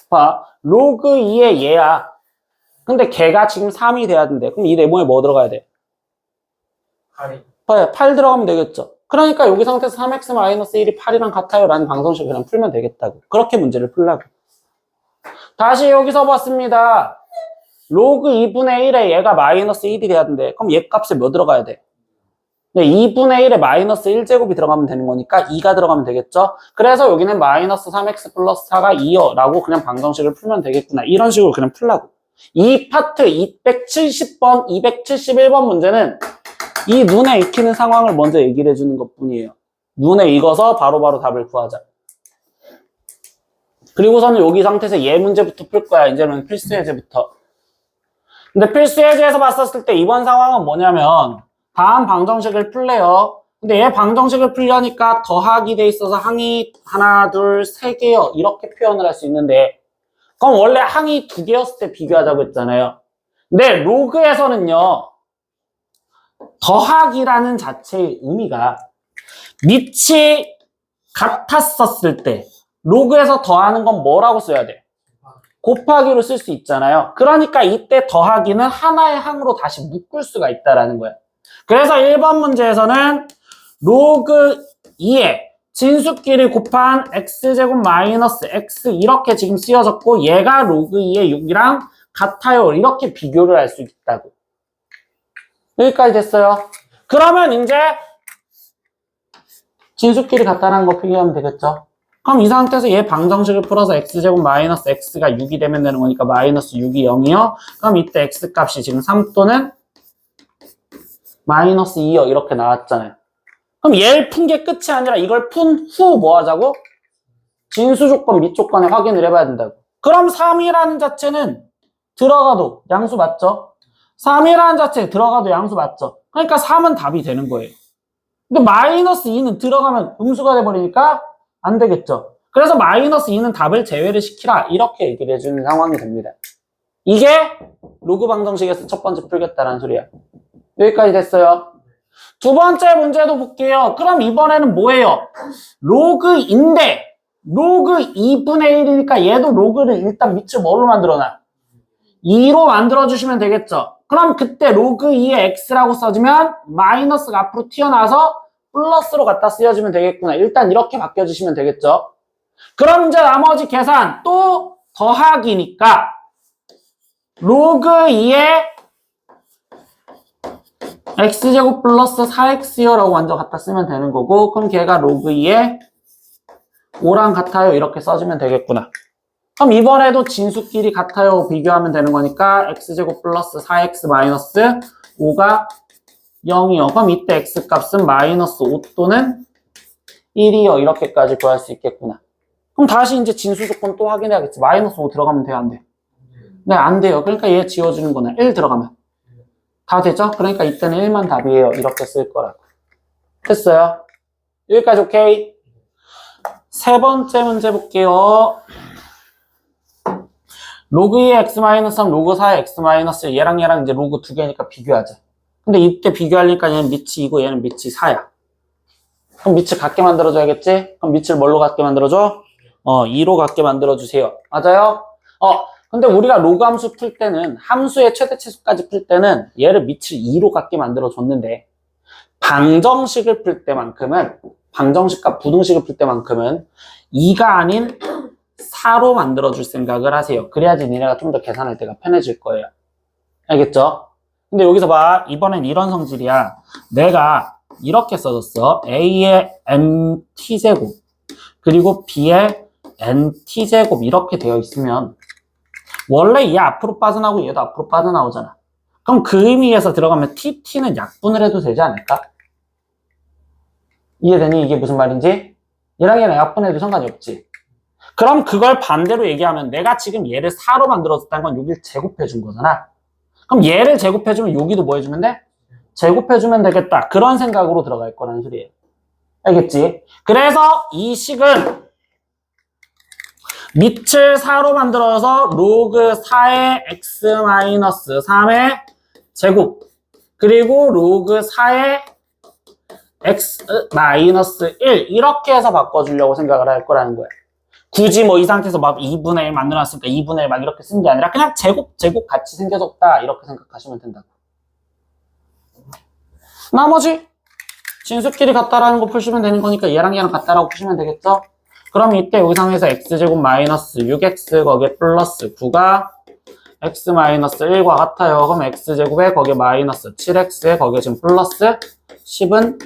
Speaker 1: 봐, 로그 2의 얘야. 근데 걔가 지금 3이 돼야 된대. 그럼 이 내부에 뭐 들어가야 돼? 8. 8 들어가면 되겠죠. 그러니까 여기 상태에서 3x-1이 8이랑 같아요 라는 방정식을 그냥 풀면 되겠다고. 그렇게 문제를 풀라고. 다시 여기서 봤습니다. 로그 2분의 1에 얘가 마이너스 1이 돼야 된대. 그럼 얘 값에 뭐 들어가야 돼? 네, 2분의 1에 마이너스 1제곱이 들어가면 되는 거니까 2가 들어가면 되겠죠? 그래서 여기는 마이너스 3x 플러스 4가 2여 라고 그냥 방정식을 풀면 되겠구나. 이런 식으로 그냥 풀라고. 이 파트 270번, 271번 문제는 이 눈에 익히는 상황을 먼저 얘기를 해주는 것 뿐이에요. 눈에 익어서 바로바로 답을 구하자. 그리고서는 여기 상태에서 얘 문제부터 풀 거야. 이제는 필수 예제부터. 근데 필수 예제에서 봤었을 때 이번 상황은 뭐냐면 다음 방정식을 풀래요. 근데 얘 방정식을 풀려니까 더하기 돼 있어서 항이 하나, 둘, 세 개요. 이렇게 표현을 할 수 있는데 그럼 원래 항이 두 개였을 때 비교하자고 했잖아요. 근데 로그에서는요. 더하기라는 자체의 의미가 밑이 같았었을 때 로그에서 더하는 건 뭐라고 써야 돼? 곱하기로 쓸 수 있잖아요. 그러니까 이때 더하기는 하나의 항으로 다시 묶을 수가 있다라는 거예요. 그래서 1번 문제에서는 로그 2에 진수끼리 곱한 x제곱 마이너스 x 이렇게 지금 쓰여졌고 얘가 로그 2의 6이랑 같아요. 이렇게 비교를 할 수 있다고. 여기까지 됐어요. 그러면 이제 진수끼리 같다는 거 표기하면 되겠죠. 그럼 이 상태에서 얘 방정식을 풀어서 x제곱 마이너스 x가 6이 되면 되는 거니까 마이너스 6이 0이요. 그럼 이때 x값이 지금 3 또는 마이너스 2요. 이렇게 나왔잖아요. 그럼 얘를 푼 게 끝이 아니라 이걸 푼 후 뭐 하자고? 진수 조건, 밑 조건에 확인을 해봐야 된다고. 그럼 3이라는 자체는 들어가도 양수 맞죠? 3이라는 자체에 들어가도 양수 맞죠? 그러니까 3은 답이 되는 거예요. 근데 마이너스 2는 들어가면 음수가 돼버리니까 안 되겠죠. 그래서 마이너스 2는 답을 제외를 시키라. 이렇게 얘기를 해주는 상황이 됩니다. 이게 로그 방정식에서 첫 번째 풀겠다라는 소리야. 여기까지 됐어요. 두 번째 문제도 볼게요. 그럼 이번에는 뭐예요? 로그인데 로그 2분의 1이니까 얘도 로그를 일단 밑을 뭘로 만들어놔? 2로 만들어주시면 되겠죠. 그럼 그때 로그 2의 x라고 써주면 마이너스가 앞으로 튀어나와서 플러스로 갖다 쓰여주면 되겠구나. 일단 이렇게 바뀌어주시면 되겠죠. 그럼 이제 나머지 계산 또 더하기니까 로그 2의 x제곱 플러스 4x요 라고 먼저 갖다 쓰면 되는 거고 그럼 걔가 로그 2의 5랑 같아요 이렇게 써주면 되겠구나. 그럼 이번에도 진수끼리 같아요 비교하면 되는 거니까 x제곱 플러스 4x 마이너스 5가 0이요. 그럼 이때 x값은 마이너스 5 또는 1이요. 이렇게까지 구할 수 있겠구나. 그럼 다시 이제 진수 조건 또 확인해야겠지. 마이너스 5 들어가면 돼요? 안 돼? 네, 안 돼요. 그러니까 얘 지워주는 거네. 1 들어가면. 다 되죠? 그러니까 이때는 1만 답이에요. 이렇게 쓸 거라고. 됐어요? 여기까지 오케이? 세 번째 문제 볼게요. 로그 2의 x-3, 로그 4의 x-1 얘랑 이제 로그 두 개니까 비교하자. 근데 이때 비교하니까 얘는 밑이 2고 얘는 밑이 4야. 그럼 밑을 같게 만들어줘야겠지? 그럼 밑을 뭘로 같게 만들어줘? 2로 같게 만들어주세요. 맞아요? 근데 우리가 로그 함수 풀 때는 함수의 최대치수까지 풀 때는 얘를 밑을 2로 같게 만들어줬는데 방정식을 풀 때만큼은 방정식과 부등식을 풀 때만큼은 2가 아닌 4로 만들어줄 생각을 하세요. 그래야지 니네가 좀 더 계산할 때가 편해질 거예요. 알겠죠? 근데 여기서 봐. 이번엔 이런 성질이야. 내가 이렇게 써줬어. A의 NT제곱 그리고 B의 NT제곱 이렇게 되어 있으면 원래 얘 앞으로 빠져나오고 얘도 앞으로 빠져나오잖아. 그럼 그 의미에서 들어가면 TT는 약분을 해도 되지 않을까? 이해되니? 이게 무슨 말인지? 얘랑 얘랑 약분해도 상관이 없지. 그럼 그걸 반대로 얘기하면 내가 지금 얘를 4로 만들어줬다는 건 여기를 제곱해준 거잖아. 그럼 얘를 제곱해주면 여기도 뭐 해주면 돼? 제곱해주면 되겠다. 그런 생각으로 들어갈 거라는 소리예요. 알겠지? 그래서 이 식은 밑을 4로 만들어서 로그 4의 x-3의 제곱 그리고 로그 4의 x-1 이렇게 해서 바꿔주려고 생각을 할 거라는 거예요. 굳이 뭐 이 상태에서 막 2분의 1 만들어놨으니까 2분의 1 막 이렇게 쓴 게 아니라 그냥 제곱 같이 생겨졌다 이렇게 생각하시면 된다고. 나머지 진수끼리 같다라는 거 풀시면 되는 거니까 얘랑 같다라고 푸시면 되겠죠? 그럼 이때 의상에서 x제곱 마이너스 6x 거기에 플러스 9가 x-1과 같아요. 그럼 x제곱에 거기에 마이너스 7x에 거기에 지금 플러스 10은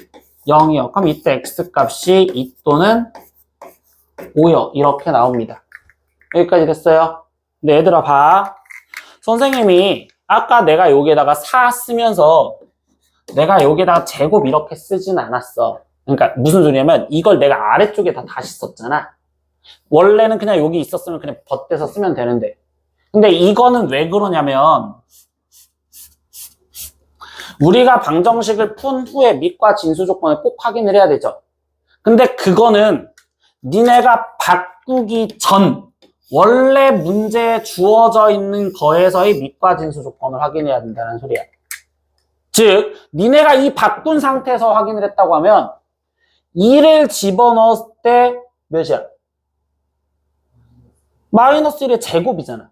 Speaker 1: 0이요. 그럼 이때 x값이 2 또는 5요. 이렇게 나옵니다. 여기까지 됐어요. 근데 얘들아 봐. 선생님이 아까 내가 여기에다가 4 쓰면서 내가 여기에다가 제곱 이렇게 쓰진 않았어. 그러니까 무슨 소리냐면 이걸 내가 아래쪽에다 다시 썼잖아. 원래는 그냥 여기 있었으면 그냥 벗대서 쓰면 되는데. 근데 이거는 왜 그러냐면 우리가 방정식을 푼 후에 밑과 진수 조건을 꼭 확인을 해야 되죠. 근데 그거는 니네가 바꾸기 전 원래 문제에 주어져 있는 거에서의 밑과 진수 조건을 확인해야 된다는 소리야. 즉 니네가 이 바꾼 상태에서 확인을 했다고 하면 2를 집어넣었을 때 몇이야? 마이너스 1의 제곱이잖아.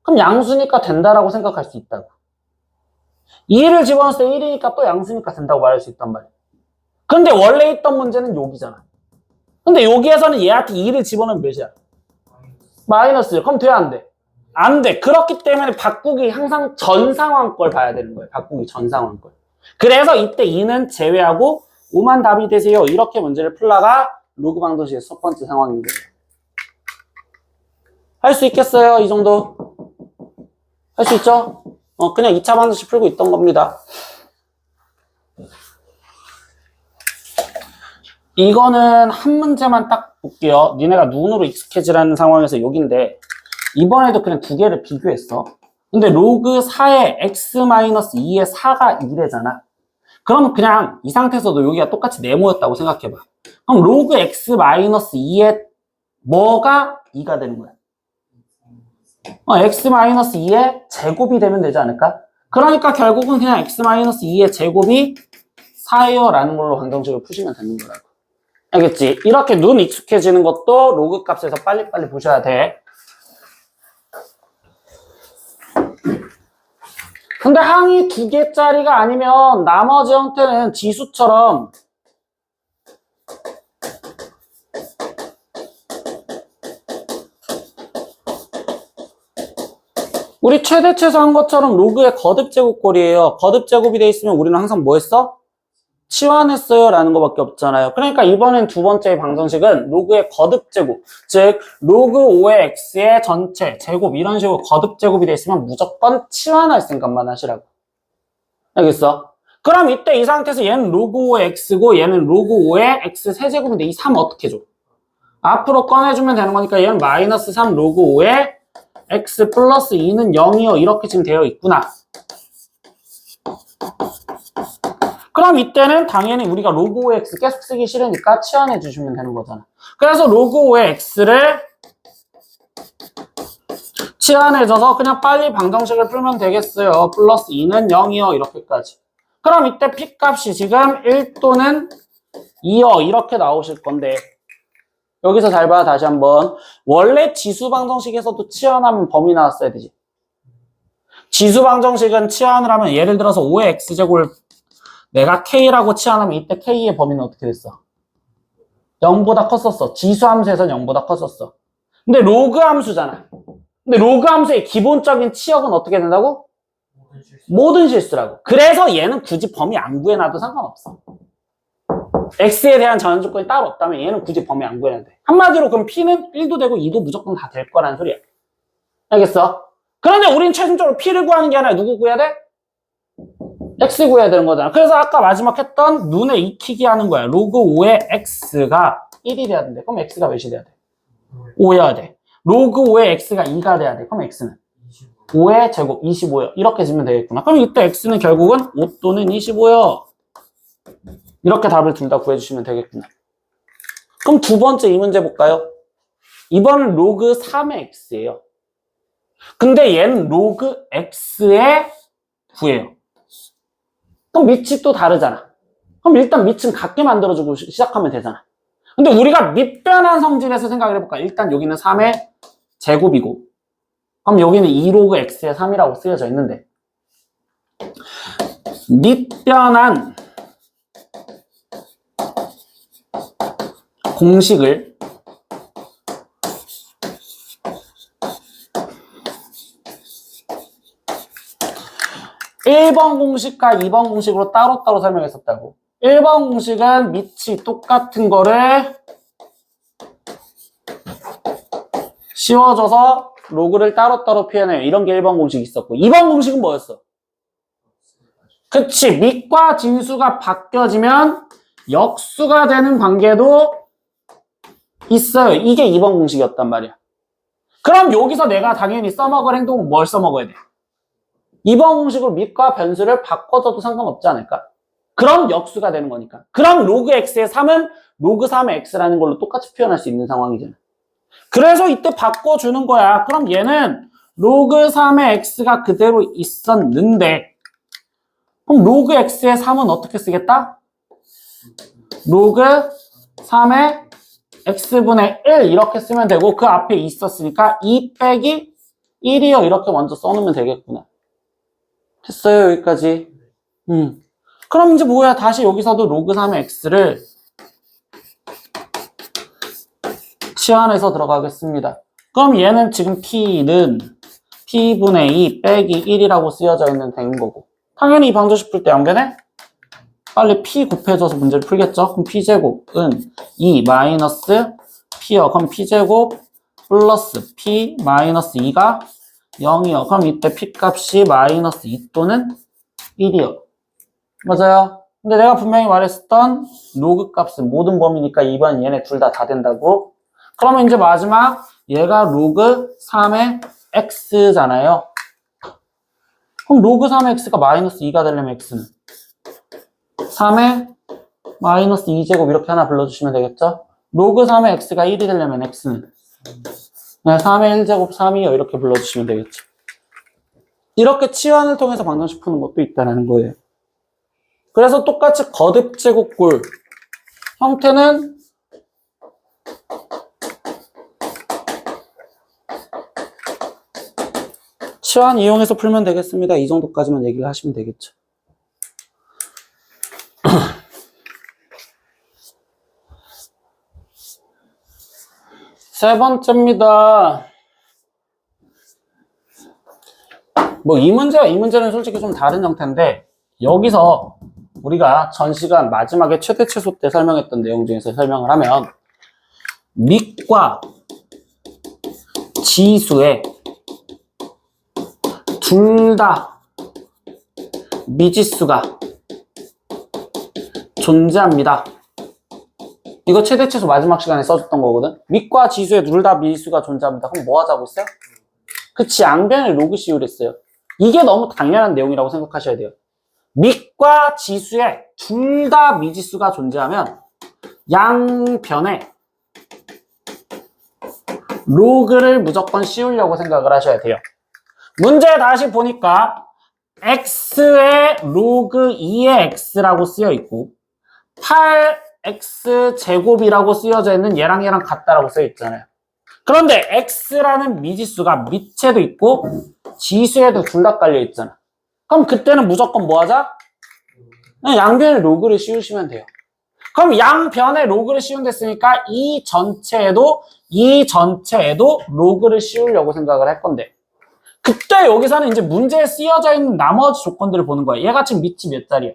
Speaker 1: 그럼 양수니까 된다라고 생각할 수 있다고. 2를 집어넣었을 때 1이니까 또 양수니까 된다고 말할 수 있단 말이야. 근데 원래 있던 문제는 여기잖아. 근데 여기에서는 얘한테 2를 집어넣으면 몇이야? 마이너스 1. 그럼 돼, 안 돼? 안 돼. 그렇기 때문에 바꾸기 항상 전 상황 걸 봐야 되는 거예요. 바꾸기 전 상황 걸. 그래서 이때 2는 제외하고 5만 답이 되세요. 이렇게 문제를 풀다가 로그 방정식의 첫 번째 상황인 거예요. 할 수 있겠어요? 이 정도? 할 수 있죠? 그냥 2차 방정식 풀고 있던 겁니다. 이거는 한 문제만 딱 볼게요. 니네가 눈으로 익숙해지라는 상황에서 여긴데 이번에도 그냥 두 개를 비교했어. 근데 로그 4의 x-2의 4가 2래잖아. 그럼 그냥 이 상태에서도 여기가 똑같이 네모였다고 생각해봐. 그럼 로그 x-2의 뭐가 2가 되는 거야? x-2의 제곱이 되면 되지 않을까? 그러니까 결국은 그냥 x-2의 제곱이 4예요 라는 걸로 방정식을 푸시면 되는 거라고. 알겠지? 이렇게 눈 익숙해지는 것도 로그 값에서 빨리빨리 보셔야 돼. 근데 항이 2개짜리가 아니면 나머지 형태는 지수처럼 우리 최대체수 한 것처럼 로그의 거듭제곱꼴이에요. 거듭제곱이 돼 있으면 우리는 항상 뭐 했어? 치환했어요 라는 것밖에 없잖아요. 그러니까 이번엔 두 번째 방정식은 로그의 거듭제곱, 즉 로그 5의 x의 전체 제곱 이런 식으로 거듭제곱이 돼 있으면 무조건 치환할 생각만 하시라고. 알겠어? 그럼 이때 이 상태에서 얘는 로그 5의 x고 얘는 로그 5의 x 세제곱인데 이 3 어떻게 줘? 앞으로 꺼내주면 되는 거니까 얘는 마이너스 3 로그 5의 x 플러스 2는 0이요. 이렇게 지금 되어 있구나. 그럼 이때는 당연히 우리가 로그 5의 x 계속 쓰기 싫으니까 치환해 주시면 되는 거잖아. 그래서 로그 5의 x를 치환해줘서 그냥 빨리 방정식을 풀면 되겠어요. 플러스 2는 0이요. 이렇게까지. 그럼 이때 p값이 지금 1 또는 2요. 이렇게 나오실 건데 여기서 잘 봐. 다시 한번. 원래 지수 방정식에서도 치환하면 범위 나왔어야 되지. 지수 방정식은 치환을 하면 예를 들어서 5의 x제곱을 내가 k라고 치환하면 이때 k의 범위는 어떻게 됐어? 0보다 컸었어. 지수 함수에서는 0보다 컸었어. 근데 로그 함수잖아. 근데 로그 함수의 기본적인 치역은 어떻게 된다고? 모든 실수라고. 그래서 얘는 굳이 범위 안 구해놔도 상관없어. x에 대한 전환 조건이 따로 없다면 얘는 굳이 범위 안 구해놔도 돼. 한마디로 그럼 p는 1도 되고 2도 무조건 다 될 거라는 소리야. 알겠어? 그런데 우린 최종적으로 p를 구하는 게 아니라 누구 구해야 돼? x 구해야 되는 거잖아. 그래서 아까 마지막 했던 눈에 익히게 하는 거야. 로그 5의 x가 1이 돼야 된대. 그럼 x가 몇이 돼야 돼? 5여야 돼. 로그 5의 x가 2가 돼야 돼. 그럼 x는? 5의 제곱 25요. 이렇게 지면 되겠구나. 그럼 이때 x는 결국은 5 또는 25요. 이렇게 답을 둘 다 구해주시면 되겠구나. 그럼 두 번째 이 문제 볼까요? 이번은 로그 3의 x예요. 근데 얘는 로그 x의 9예요. 그럼 밑이 또 다르잖아. 그럼 일단 밑은 같게 만들어주고 시작하면 되잖아. 근데 우리가 밑변환 성질에서 생각을 해볼까? 일단 여기는 3의 제곱이고 그럼 여기는 2로그 x의 3이라고 쓰여져 있는데 밑변환 공식을 1번 공식과 2번 공식으로 따로따로 설명했었다고. 1번 공식은 밑이 똑같은 거를 씌워줘서 로그를 따로따로 표현해요. 이런 게 1번 공식이 있었고 2번 공식은 뭐였어? 그치, 밑과 진수가 바뀌어지면 역수가 되는 관계도 있어요. 이게 2번 공식이었단 말이야. 그럼 여기서 내가 당연히 써먹을 행동은 뭘 써먹어야 돼? 2번 공식으로 밑과 변수를 바꿔줘도 상관없지 않을까? 그럼 역수가 되는 거니까. 그럼 로그 x의 3은 로그 3의 x라는 걸로 똑같이 표현할 수 있는 상황이잖아. 그래서 이때 바꿔주는 거야. 그럼 얘는 로그 3의 x가 그대로 있었는데 그럼 로그 x의 3은 어떻게 쓰겠다? 로그 3의 x분의 1 이렇게 쓰면 되고 그 앞에 있었으니까 2 빼기 1이요 이렇게 먼저 써놓으면 되겠구나. 됐어요 여기까지. 그럼 이제 뭐야 다시 여기서도 로그 3의 x를 치환해서 들어가겠습니다. 그럼 얘는 지금 p는 p분의 2 빼기 1이라고 쓰여져 있는 된 거고 당연히 이 방정식 풀 때 양변에 빨리 p 곱해줘서 문제를 풀겠죠? 그럼 p제곱은 2 마이너스 p요. 그럼 p제곱 플러스 p 마이너스 2가 0이요. 그럼 이때 p 값이 마이너스 2 또는 1이요. 맞아요. 근데 내가 분명히 말했었던 로그 값은 모든 범위니까 2번 얘네 둘 다 된다고. 그러면 이제 마지막 얘가 로그 3의 x잖아요. 그럼 로그 3의 x가 마이너스 2가 되려면 x는 3의 마이너스 2제곱 이렇게 하나 불러주시면 되겠죠? 로그 3의 x가 1이 되려면 x는 3의 1제곱 3이요 이렇게 불러주시면 되겠죠. 이렇게 치환을 통해서 방정식 푸는 것도 있다는 거예요. 그래서 똑같이 거듭제곱골 형태는 치환 이용해서 풀면 되겠습니다. 이 정도까지만 얘기를 하시면 되겠죠. 세 번째입니다. 뭐 이 문제와 이 문제는 솔직히 좀 다른 형태인데 여기서 우리가 전 시간 마지막에 최대 최소 때 설명했던 내용 중에서 설명을 하면 밑과 지수의 둘 다 미지수가 존재합니다. 이거 최대 최소 마지막 시간에 써줬던 거거든. 밑과 지수의 둘 다 미지수가 존재합니다. 그럼 뭐 하자고 했어요? 그치, 양변을 로그 씌우랬어요. 이게 너무 당연한 내용이라고 생각하셔야 돼요. 밑과 지수의 둘 다 미지수가 존재하면 양변에 로그를 무조건 씌우려고 생각을 하셔야 돼요. 문제 다시 보니까 x의 로그 2의 x라고 쓰여 있고 8x 제곱이라고 쓰여져 있는 얘랑 얘랑 같다라고 쓰여 있잖아요. 그런데 x라는 미지수가 밑에도 있고 지수에도 둘 다 깔려 있잖아. 그럼 그때는 무조건 뭐 하자? 그냥 양변에 로그를 씌우시면 돼요. 그럼 양변에 로그를 씌운댔으니까 이 전체에도 로그를 씌우려고 생각을 할 건데 그때 여기서는 이제 문제에 쓰여져 있는 나머지 조건들을 보는 거야. 얘가 지금 밑이 몇 자리야?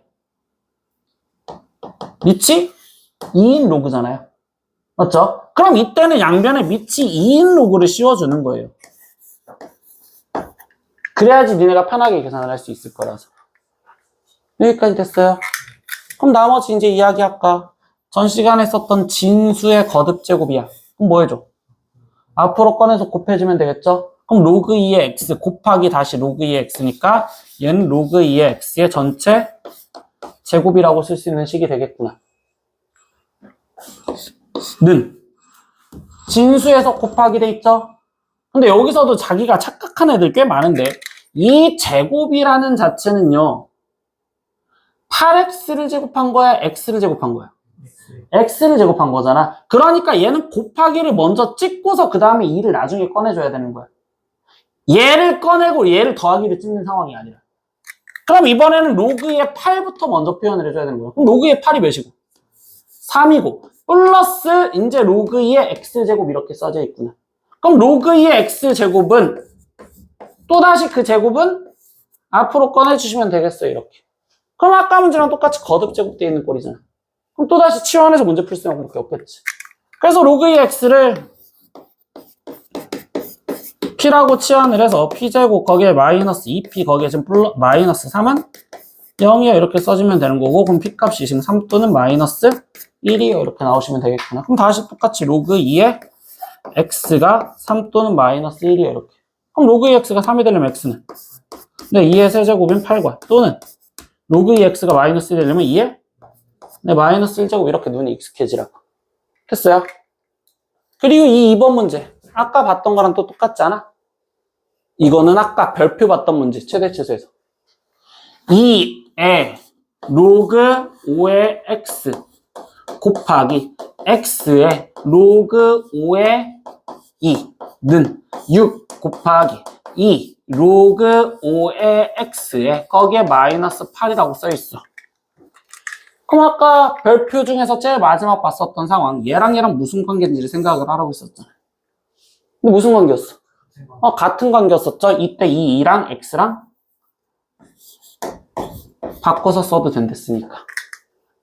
Speaker 1: 밑이 2인 로그잖아요. 맞죠? 그럼 이때는 양변에 밑이 2인 로그를 씌워주는 거예요. 그래야지 니네가 편하게 계산을 할 수 있을 거라서. 여기까지 됐어요. 그럼 나머지 이제 이야기할까? 전 시간에 썼던 진수의 거듭제곱이야. 그럼 뭐 해줘? 앞으로 꺼내서 곱해주면 되겠죠? 그럼 로그 2의 x 곱하기 다시 로그 2의 x니까 얘는 로그 2의 x의 전체 제곱이라고 쓸 수 있는 식이 되겠구나. 는 진수에서 곱하기 돼 있죠? 근데 여기서도 자기가 착각한 애들 꽤 많은데 이 제곱이라는 자체는요 8x를 제곱한 거야? x를 제곱한 거야? x를 제곱한 거잖아. 그러니까 얘는 곱하기를 먼저 찍고서 그 다음에 2를 나중에 꺼내줘야 되는 거야. 얘를 꺼내고 얘를 더하기를 찍는 상황이 아니라. 그럼 이번에는 로그의 8부터 먼저 표현을 해줘야 되는 거야. 그럼 로그의 8이 몇이고? 3이고 플러스 이제 로그 2의 x제곱 이렇게 써져 있구나. 그럼 로그 2의 x제곱은 또다시 그 제곱은 앞으로 꺼내주시면 되겠어요. 이렇게. 그럼 아까 문제랑 똑같이 거듭 제곱되어 있는 꼴이잖아. 그럼 또다시 치환해서 문제 풀 수밖에 없겠지. 그래서 로그 2x를 p라고 치환을 해서 p제곱 거기에 마이너스 2p 거기에 지금 마이너스 3은 0이요 이렇게 써주면 되는 거고, 그럼 p 값이 지금 3 또는 마이너스 1이요 이렇게 나오시면 되겠구나. 그럼 다시 똑같이 로그 2에 x가 3 또는 마이너스 1이요 이렇게. 그럼 로그 2x가 3이 되려면 x는 네, 2의 세제곱인 8과 또는 로그 2x가 마이너스 1이 되려면 2의 네, 마이너스 1제곱 이렇게 눈이 익숙해지라고. 됐어요? 그리고 이 2번 문제 아까 봤던 거랑 또 똑같지 않아? 이거는 아까 별표 봤던 문제 최대치수에서 2의 로그 5의 x 곱하기 x의 로그 5의 2는 6 곱하기 2 로그 5의 x에 거기에 마이너스 8이라고 써있어. 그럼 아까 별표 중에서 제일 마지막 봤었던 상황 얘랑 무슨 관계인지를 생각을 하라고 했었잖아. 근데 무슨 관계였어? 같은 관계였었죠. 이때 이 2랑 x랑 바꿔서 써도 된댔으니까.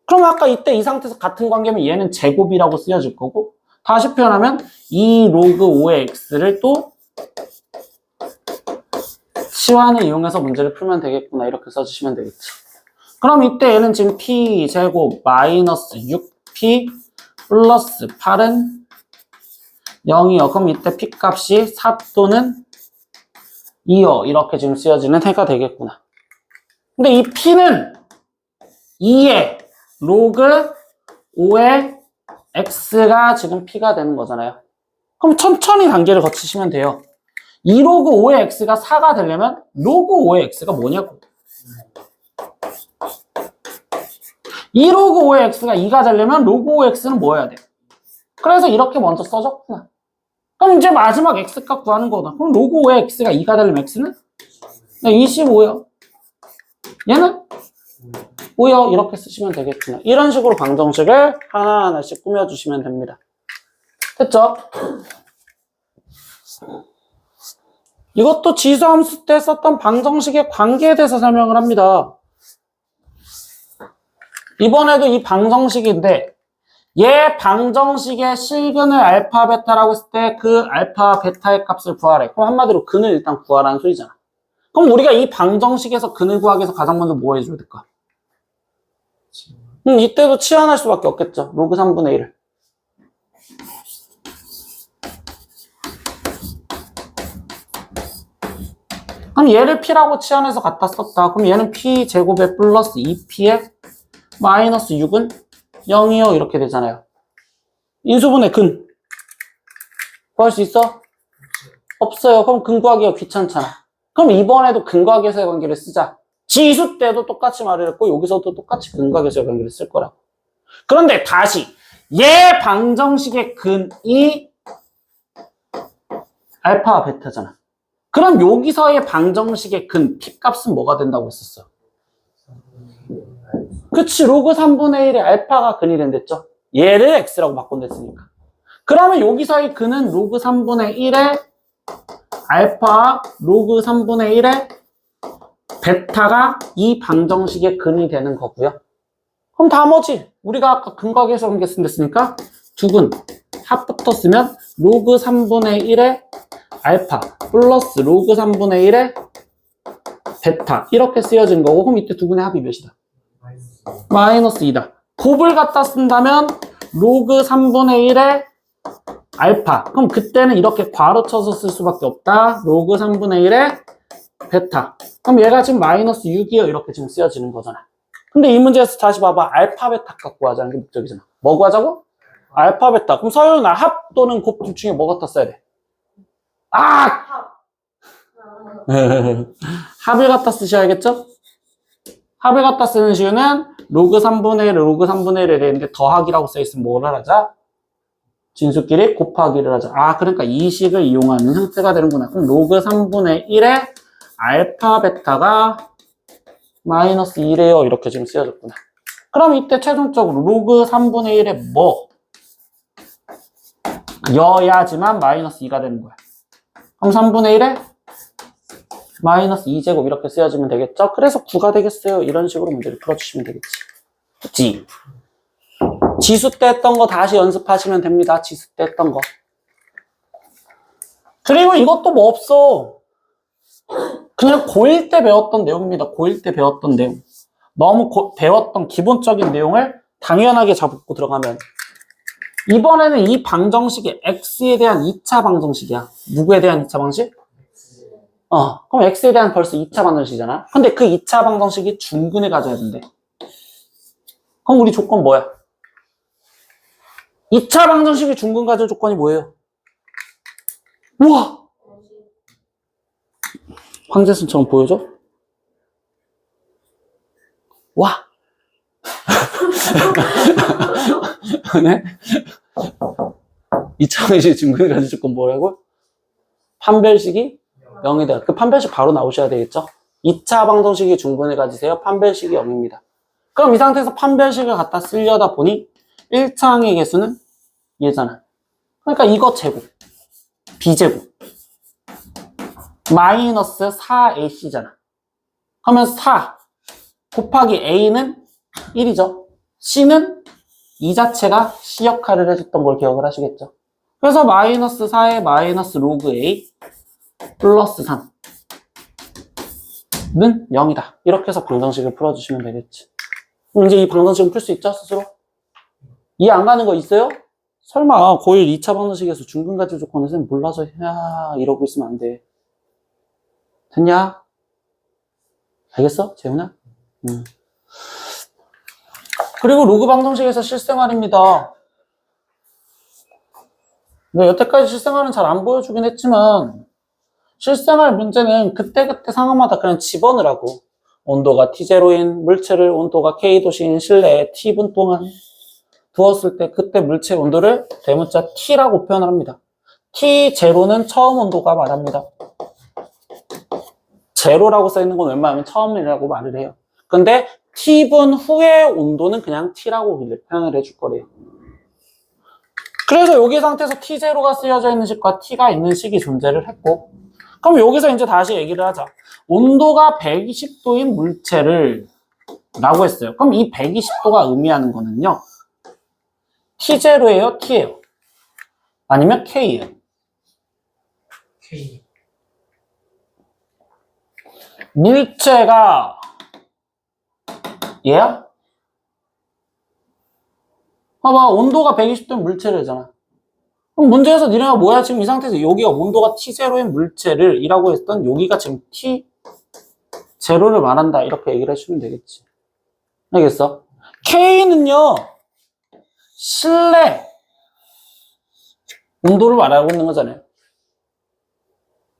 Speaker 1: 그럼 아까 이때 이 상태에서 같은 관계면 얘는 제곱이라고 쓰여질 거고, 다시 표현하면 2 로그 5의 x를 또 치환을 이용해서 문제를 풀면 되겠구나 이렇게 써주시면 되겠지. 그럼 이때 얘는 지금 p 제곱 마이너스 6p 플러스 8은 0이요. 그럼 이때 p 값이 4 또는 2요 이렇게 지금 쓰여지는 해가 되겠구나. 근데 이 p는 2의 로그 5의 x가 지금 p가 되는 거잖아요. 그럼 천천히 단계를 거치시면 돼요. 2 로그 5의 x가 4가 되려면 로그 5의 x가 뭐냐고. 2 로그 5의 x가 2가 되려면 로그 5의 x는 뭐 해야 돼? 그래서 이렇게 먼저 써줬구나. 그럼 이제 마지막 x값 구하는 거다. 그럼 로그 5의 x가 2가 되려면 x는? 네, 25요. 얘는? 5요. 이렇게 쓰시면 되겠구나. 이런 식으로 방정식을 하나하나씩 꾸며주시면 됩니다. 됐죠? 이것도 지수함수 때 썼던 방정식의 관계에 대해서 설명을 합니다. 이번에도 이 방정식인데 얘 방정식의 실근을 알파 베타라고 했을 때 그 알파 베타의 값을 구하래. 그럼 한마디로 근을 일단 구하라는 소리잖아. 그럼 우리가 이 방정식에서 근을 구하기 위해서 가장 먼저 뭐 해줘야 될까? 이때도 치환할 수밖에 없겠죠. 로그 3분의 1을. 그럼 얘를 p라고 치환해서 갖다 썼다. 그럼 얘는 p 제곱에 플러스 2p에 마이너스 6은 0이요. 이렇게 되잖아요. 인수분해 근. 구할 수 있어? 없어요. 그럼 근 구하기가 귀찮잖아. 그럼 이번에도 근 구하기에서의 관계를 쓰자. 지수 때도 똑같이 말을 했고 여기서도 똑같이 근 구하기에서의 관계를 쓸 거라고. 그런데 다시 얘 방정식의 근이 알파와 베타잖아. 그럼 여기서의 방정식의 근 p값은 뭐가 된다고 했었어? 그치, 로그 3분의 1의 알파가 근이 된댔죠. 얘를 x라고 바꾼댔으니까. 그러면 여기서의 근은 로그 3분의 1의 알파 로그 3분의 1의 베타가 이 방정식의 근이 되는 거고요. 그럼 나머지 우리가 아까 근과계에서 관계 쓴댔으니까 두 근 합부터 쓰면 로그 3분의 1의 알파 플러스 로그 3분의 1의 베타 이렇게 쓰여진 거고, 그럼 이때 두 분의 합이 몇이다? 마이너스 2다. 곱을 갖다 쓴다면 로그 3분의 1의 알파. 그럼 그때는 이렇게 괄호 쳐서 쓸 수밖에 없다. 로그 3분의 1의 베타. 그럼 얘가 지금 마이너스 6이요. 이렇게 지금 쓰여지는 거잖아. 근데 이 문제에서 다시 봐봐. 알파 베타 값 구하자는 게 목적이잖아. 뭐 구하자고? 알파 베타. 그럼 서윤아 합 또는 곱 둘 중에 뭐 갖다 써야 돼? 합을 갖다 쓰셔야겠죠? 합을 갖다 쓰는 이유는 로그 3분의 1, 로그 3분의 1에 되는데 더하기라고 써있으면 뭐를 하자? 진수끼리 곱하기를 하자. 그러니까 이 식을 이용하는 형태가 되는구나. 그럼 로그 3분의 1에 알파 베타가 마이너스 2래요. 이렇게 지금 쓰여졌구나. 그럼 이때 최종적으로 로그 3분의 1에 뭐? 여야지만 마이너스 2가 되는 거야. 그럼 3분의 1에 마이너스 2제곱 이렇게 쓰여지면 되겠죠? 그래서 9가 되겠어요. 이런 식으로 문제를 풀어주시면 되겠지. 그치? 지수 때 했던 거 다시 연습하시면 됩니다. 지수 때 했던 거. 그리고 이것도 뭐 없어. 그냥 고1 때 배웠던 내용입니다. 고1 때 배웠던 내용. 너무 배웠던 기본적인 내용을 당연하게 잡고 들어가면 이번에는 이 방정식이 x에 대한 2차 방정식이야. 누구에 대한 2차 방식? 그럼 x에 대한 벌써 2차 방정식이잖아. 근데 그 2차 방정식이 중근을 가져야 된대. 그럼 우리 조건 뭐야? 2차 방정식이 중근 가질 조건이 뭐예요? 우와! 황제순처럼 보여줘? 와! 네? 2차 방정식이 중근을 가질 조건 뭐라고? 판별식이 0이 돼요. 그 판별식 바로 나오셔야 되겠죠? 2차 방정식이 중근을 가지세요. 판별식이 0입니다. 그럼 이 상태에서 판별식을 갖다 쓰려다 보니 1차항의 개수는 얘잖아. 그러니까 이거 제곱, b제곱, 마이너스 4ac잖아. 그러면 4 곱하기 a는 1이죠. c는 이 자체가 c 역할을 해줬던 걸 기억을 하시겠죠. 그래서 마이너스 4에 마이너스 로그 a 플러스 3는 0이다. 이렇게 해서 방정식을 풀어주시면 되겠지. 그럼 이제 이 방정식은 풀 수 있죠, 스스로? 이해 안 가는 거 있어요? 설마 고1 2차 방정식에서 중근 가질 조건을 쌤 몰라서 이러고 있으면 안 돼. 됐냐? 알겠어? 재훈아? 그리고 로그 방정식에서 실생활입니다. 근데 여태까지 실생활은 잘 안 보여주긴 했지만 실생활 문제는 그때그때 상황마다 그냥 집어넣으라고. 온도가 T0인 물체를 온도가 K도시인 실내에 T분 동안 두었을 때 그때 물체 온도를 대문자 T라고 표현을 합니다. T0는 처음 온도가 말합니다. 제로라고 써있는 건 웬만하면 처음이라고 말을 해요. 근데 T분 후의 온도는 그냥 T라고 표현을 해줄 거래요. 그래서 여기 상태에서 T0가 쓰여져 있는 식과 T가 있는 식이 존재를 했고, 그럼 여기서 이제 다시 얘기를 하자. 온도가 120도인 물체를 라고 했어요. 그럼 이 120도가 의미하는 거는요. T0예요? T예요? 아니면 K예요?
Speaker 2: K.
Speaker 1: 물체가 얘야? 봐봐, 온도가 120도인 물체래잖아. 그럼 문제에서 니네가 뭐야? 지금 이 상태에서 여기가 온도가 T0인 물체를 이라고 했던 여기가 지금 T0를 말한다. 이렇게 얘기를 해주면 되겠지. 알겠어? K는요, 실내 온도를 말하고 있는 거잖아요.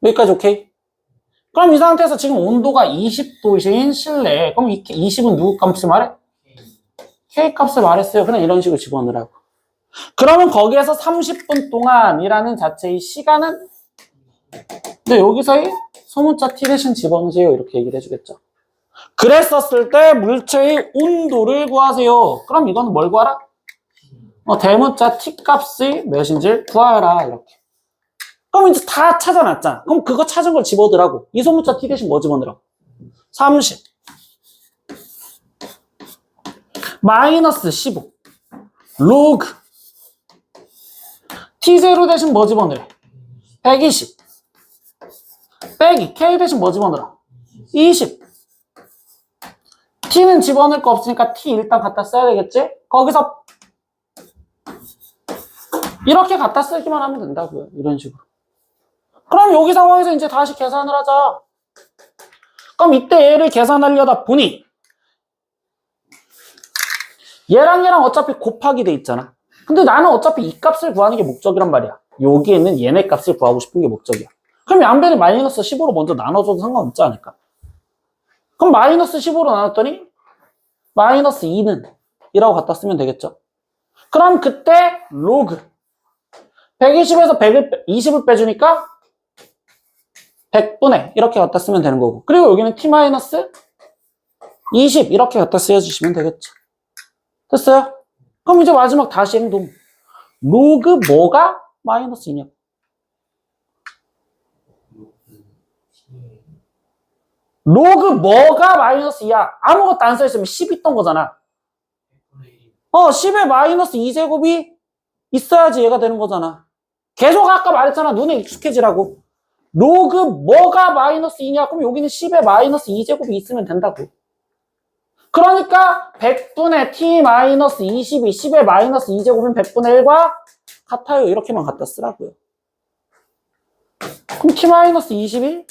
Speaker 1: 여기까지 오케이? 그럼 이 상태에서 지금 온도가 20도인 실내. 그럼 20은 누구 값을 말해? K 값을 말했어요. 그냥 이런 식으로 집어넣으라고. 그러면 거기에서 30분 동안이라는 자체의 시간은 근데 여기서의 소문자 T 대신 집어넣으세요. 이렇게 얘기를 해주겠죠. 그랬었을 때 물체의 온도를 구하세요. 그럼 이거는 뭘 구하라? 대문자 T 값의 몇인지를 구하라. 이렇게. 그럼 이제 다 찾아놨잖아. 그럼 그거 찾은 걸 집어넣으라고. 이 소문자 T 대신 뭐 집어넣으라고? 30 마이너스 15 로그 T0 대신 뭐 집어넣으래? 120 빼기 K 대신 뭐 집어넣으라? 20 T는 집어넣을 거 없으니까 T 일단 갖다 써야 되겠지? 거기서 이렇게 갖다 쓰기만 하면 된다고요. 이런 식으로. 그럼 여기 상황에서 이제 다시 계산을 하자. 그럼 이때 얘를 계산하려다 보니 얘랑 어차피 곱하기 돼 있잖아. 근데 나는 어차피 이 값을 구하는 게 목적이란 말이야. 여기에 있는 얘네 값을 구하고 싶은 게 목적이야. 그럼 양변이 마이너스 15로 먼저 나눠줘도 상관없지 않을까? 그럼 마이너스 15로 나눴더니 마이너스 2는 이라고 갖다 쓰면 되겠죠. 그럼 그때 로그 120에서 20을 빼주니까 100분의 이렇게 갖다 쓰면 되는 거고. 그리고 여기는 T-20 이렇게 갖다 쓰여주시면 되겠죠. 됐어요? 그럼 이제 마지막 다시 행동. 로그 뭐가 마이너스 2냐? 로그 뭐가 마이너스 2야? 아무것도 안 써있으면 10 있던 거잖아. 10의 마이너스 2제곱이 있어야지 얘가 되는 거잖아. 계속 아까 말했잖아. 눈에 익숙해지라고. 로그 뭐가 마이너스 2냐? 그럼 여기는 10의 마이너스 2제곱이 있으면 된다고. 그러니까 100분의 t 마이너스 20이 10의 마이너스 2제곱인 100분의 1과 같아요. 이렇게만 갖다 쓰라고요. 그럼 t 마이너스 21?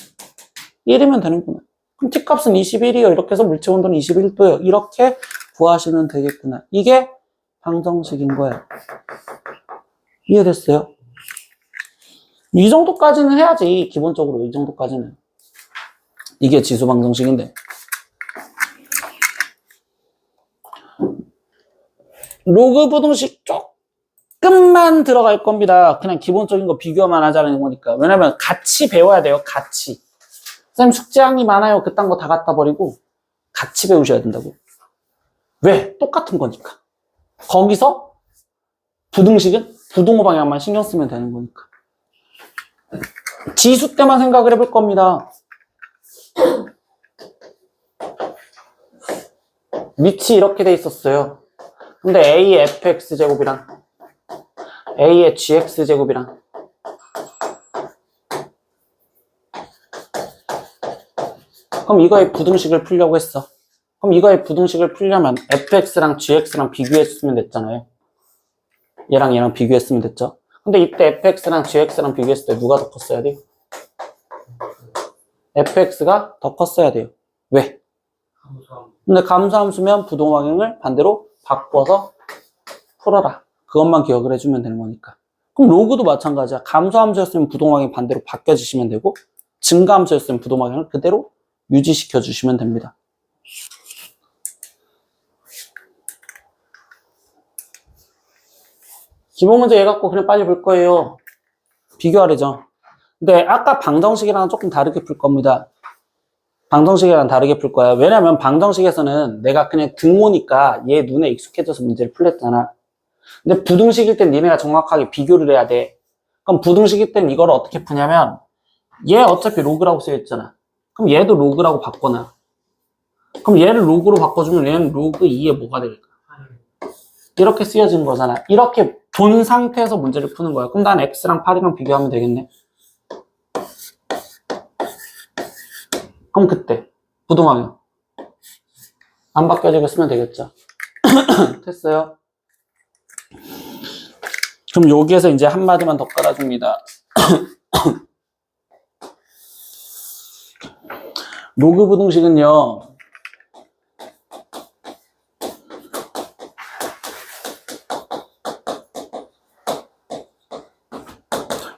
Speaker 1: 1이면 되는구나. 그럼 t 값은 21이요. 이렇게 해서 물체 온도는 21도예요. 이렇게 구하시면 되겠구나. 이게 방정식인 거예요. 이해됐어요? 이 정도까지는 해야지. 기본적으로 이 정도까지는. 이게 지수 방정식인데. 로그 부등식 조금만 들어갈 겁니다. 그냥 기본적인 거 비교만 하자는 거니까. 왜냐면 같이 배워야 돼요. 같이. 선생님 숙제량이 많아요. 그딴 거 다 갖다 버리고 같이 배우셔야 된다고. 왜? 똑같은 거니까. 거기서 부등식은 부동호 방향만 신경 쓰면 되는 거니까. 지수 때만 생각을 해볼 겁니다. 밑이 이렇게 돼 있었어요. 근데 A의 fx제곱이랑 A의 gx제곱이랑 그럼 이거의 부등식을 풀려고 했어. 그럼 이거의 부등식을 풀려면 fx랑 gx랑 비교했으면 됐잖아요. 얘랑 얘랑 비교했으면 됐죠. 근데 이때 fx랑 gx랑 비교했을 때 누가 더 컸어야 돼요? fx가 더 컸어야 돼요. 왜? 근데 감소함수면 부동방향을 반대로 바꿔서 풀어라. 그것만 기억을 해주면 되는 거니까. 그럼 로그도 마찬가지야. 감소함수였으면 부동방향이 반대로 바뀌어주시면 되고 증가함수였으면 부동방향을 그대로 유지시켜 주시면 됩니다. 기본 문제 얘 갖고 그냥 빨리 볼 거예요. 비교하래죠. 근데 아까 방정식이랑 조금 다르게 풀 겁니다. 방정식이랑 다르게 풀 거야. 왜냐면 방정식에서는 내가 그냥 등호니까 얘 눈에 익숙해져서 문제를 풀렸잖아. 근데 부등식일 땐 니네가 정확하게 비교를 해야 돼. 그럼 부등식일 땐 이걸 어떻게 푸냐면 얘 어차피 로그라고 쓰여있잖아. 그럼 얘도 로그라고 바꿔놔. 그럼 얘를 로그로 바꿔주면 얘는 로그 2에 뭐가 될까? 이렇게 쓰여지는 거잖아. 이렇게 본 상태에서 문제를 푸는 거야. 그럼 난 x랑 8이랑 비교하면 되겠네. 그럼 그때 부동항이요. 안 바뀌어지고 쓰면 되겠죠. 됐어요. 그럼 여기에서 이제 한마디만 더 깔아줍니다. 로그 부등식은요.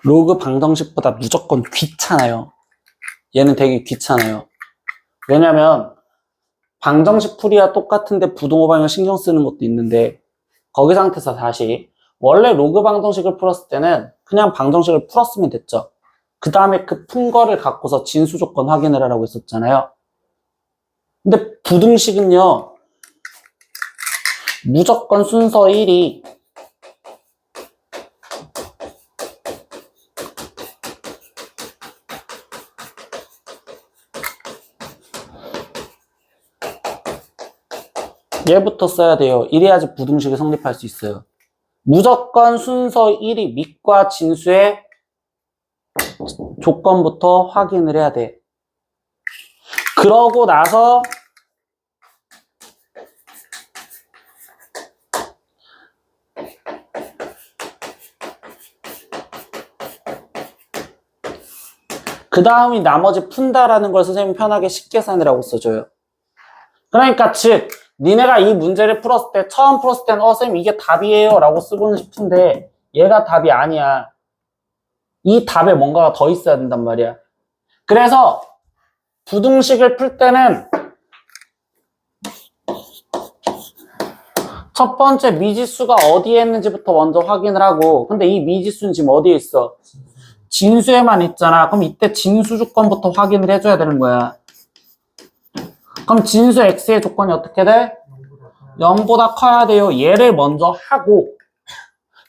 Speaker 1: 로그 방정식보다 무조건 귀찮아요. 얘는 되게 귀찮아요. 왜냐면 방정식 풀이야 똑같은데 부동호 방향 신경 쓰는 것도 있는데 거기 상태에서 다시 원래 로그 방정식을 풀었을 때는 그냥 방정식을 풀었으면 됐죠. 그 다음에 그 푼 거를 갖고서 진수 조건 확인을 하라고 했었잖아요. 근데 부등식은요. 무조건 순서 1이 얘부터 써야 돼요. 이래야지 부등식이 성립할 수 있어요. 무조건 순서 1이 밑과 진수의 조건부터 확인을 해야 돼. 그러고 나서 그 다음이 나머지 푼다라는 걸 선생님이 편하게 식계산이라고 써줘요. 그러니까 즉 니네가 이 문제를 풀었을 때 처음 풀었을 때는 선생님 이게 답이에요 라고 쓰고는 싶은데 얘가 답이 아니야. 이 답에 뭔가가 더 있어야 된단 말이야. 그래서 부등식을 풀 때는 첫 번째 미지수가 어디에 있는지부터 먼저 확인을 하고 근데 이 미지수는 지금 어디에 있어? 진수에만 있잖아. 그럼 이때 진수 조건부터 확인을 해줘야 되는 거야. 그럼 진수 x의 조건이 어떻게 돼? 0보다 커야 돼요. 얘를 먼저 하고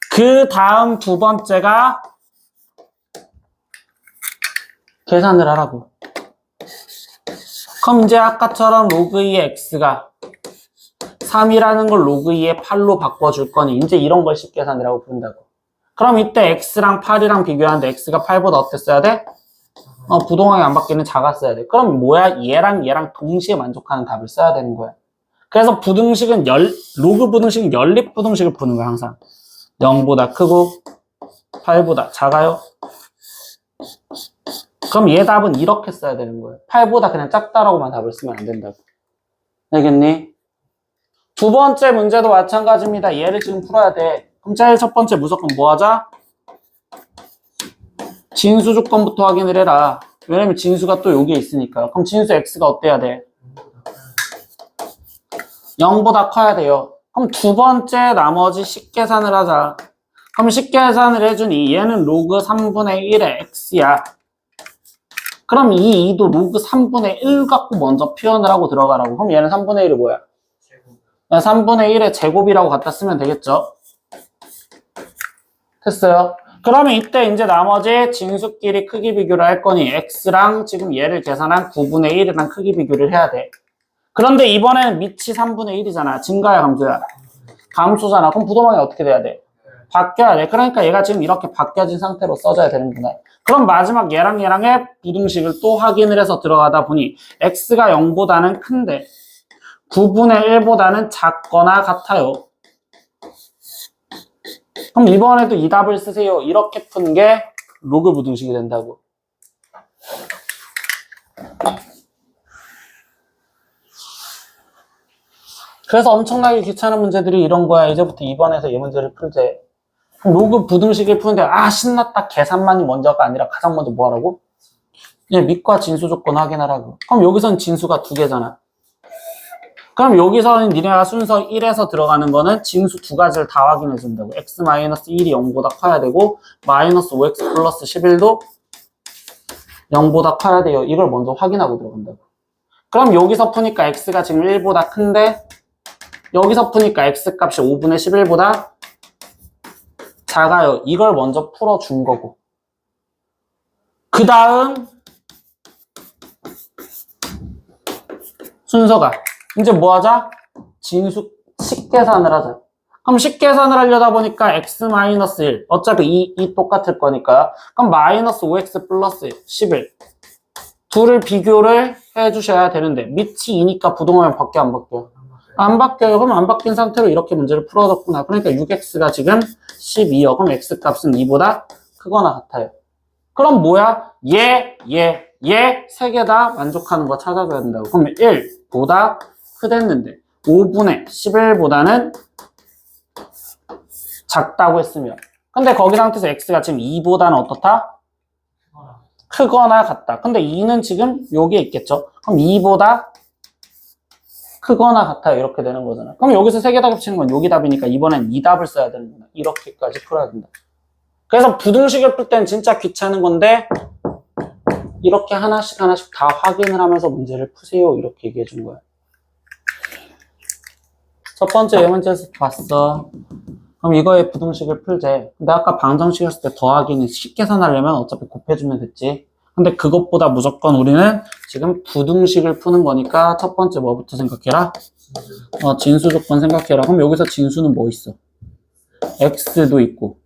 Speaker 1: 그 다음 두 번째가 계산을 하라고. 그럼 이제 아까처럼 로그 2의 x가 3이라는 걸 로그 2의 8로 바꿔줄 거니 이제 이런 걸 식계산이라고 부른다고. 그럼 이때 x랑 8이랑 비교하는데 x가 8보다 어땠어야 돼? 부동항이 안 바뀌는 작았어야 돼. 그럼 뭐야? 얘랑 동시에 만족하는 답을 써야 되는 거야. 그래서 부등식은 로그 부등식은 연립 부등식을 푸는 거야, 항상. 0보다 크고 8보다 작아요. 그럼 얘 답은 이렇게 써야 되는 거예요. 8보다 그냥 작다라고만 답을 쓰면 안 된다고. 알겠니? 두 번째 문제도 마찬가지입니다. 얘를 지금 풀어야 돼. 그럼 제일 첫 번째 무조건 뭐 하자? 진수 조건부터 확인을 해라. 왜냐면 진수가 또 여기에 있으니까. 그럼 진수 x가 어때야 돼? 0보다 커야 돼요. 그럼 두 번째 나머지 식계산을 하자. 그럼 식계산을 해주니 얘는 로그 3분의 1의 x야. 그럼 이 2도 로그 3분의 1 갖고 먼저 표현을 하고 들어가라고. 그럼 얘는 3분의 1이 뭐야? 3분의 1의 제곱이라고 갖다 쓰면 되겠죠? 됐어요? 그러면 이때 이제 나머지 진수끼리 크기 비교를 할 거니 x랑 지금 얘를 계산한 9분의 1이랑 크기 비교를 해야 돼. 그런데 이번에는 밑이 3분의 1이잖아. 증가야 감소야? 감소잖아. 그럼 부동항이 어떻게 돼야 돼? 바뀌어야 돼. 그러니까 얘가 지금 이렇게 바뀌어진 상태로 써져야 되는구나. 그럼 마지막 얘랑의 부등식을 또 확인을 해서 들어가다 보니 x가 0보다는 큰데 9분의 1보다는 작거나 같아요. 그럼 이번에도 이 답을 쓰세요. 이렇게 푸는 게 로그 부등식이 된다고. 그래서 엄청나게 귀찮은 문제들이 이런 거야. 이제부터 2번에서 이 문제를 풀재. 로그 부등식을 푸는데 신났다. 계산만이 먼저가 아니라 가장 먼저 뭐 하라고? 밑과 진수 조건 확인하라고. 그럼 여기선 진수가 2개잖아. 그럼 여기서는 니네가 순서 1에서 들어가는 거는 진수 2가지를 다 확인해 준다고. x-1이 0보다 커야 되고 마이너스 5x 플러스 11도 0보다 커야 돼요. 이걸 먼저 확인하고 들어간다고. 그럼 여기서 푸니까 x가 지금 1보다 큰데 여기서 푸니까 x값이 5분의 11보다 작아요. 이걸 먼저 풀어준 거고. 그 다음 순서가 이제 뭐 하자? 진수 식계산을 하자. 그럼 식계산을 하려다 보니까 x-1 어차피 이 똑같을 거니까 그럼 마이너스 5x 플러스 11 둘을 비교를 해주셔야 되는데 밑이 2니까 부동하면 바뀌어 안 바뀌어? 안 바뀌어요. 그럼 안 바뀐 상태로 이렇게 문제를 풀어줬구나. 그러니까 6x가 지금 12요. 그럼 x값은 2보다 크거나 같아요. 그럼 뭐야? 얘 세 개 다 만족하는 거 찾아줘야 된다고. 그럼 1보다 크댔는데 5분의 11보다는 작다고 했으면 근데 거기 상태에서 x가 지금 2보다는 어떻다? 크거나 같다. 근데 2는 지금 여기에 있겠죠? 그럼 2보다 크거나 같아요. 이렇게 되는 거잖아. 그럼 여기서 세 개 다 겹치는 건 여기 답이니까 이번엔 이 답을 써야 되는구나. 이렇게까지 풀어야 된다. 그래서 부등식을 풀 땐 진짜 귀찮은 건데 이렇게 하나씩 다 확인을 하면서 문제를 푸세요. 이렇게 얘기해 준 거야. 첫 번째 이 문제에서 봤어. 그럼 이거의 부등식을 풀재. 근데 아까 방정식이었을 때 더하기는 식계산하려면 어차피 곱해주면 됐지. 근데 그것보다 무조건 우리는 지금 부등식을 푸는 거니까 첫 번째 뭐부터 생각해라? 진수 조건 생각해라. 그럼 여기서 진수는 뭐 있어? x도 있고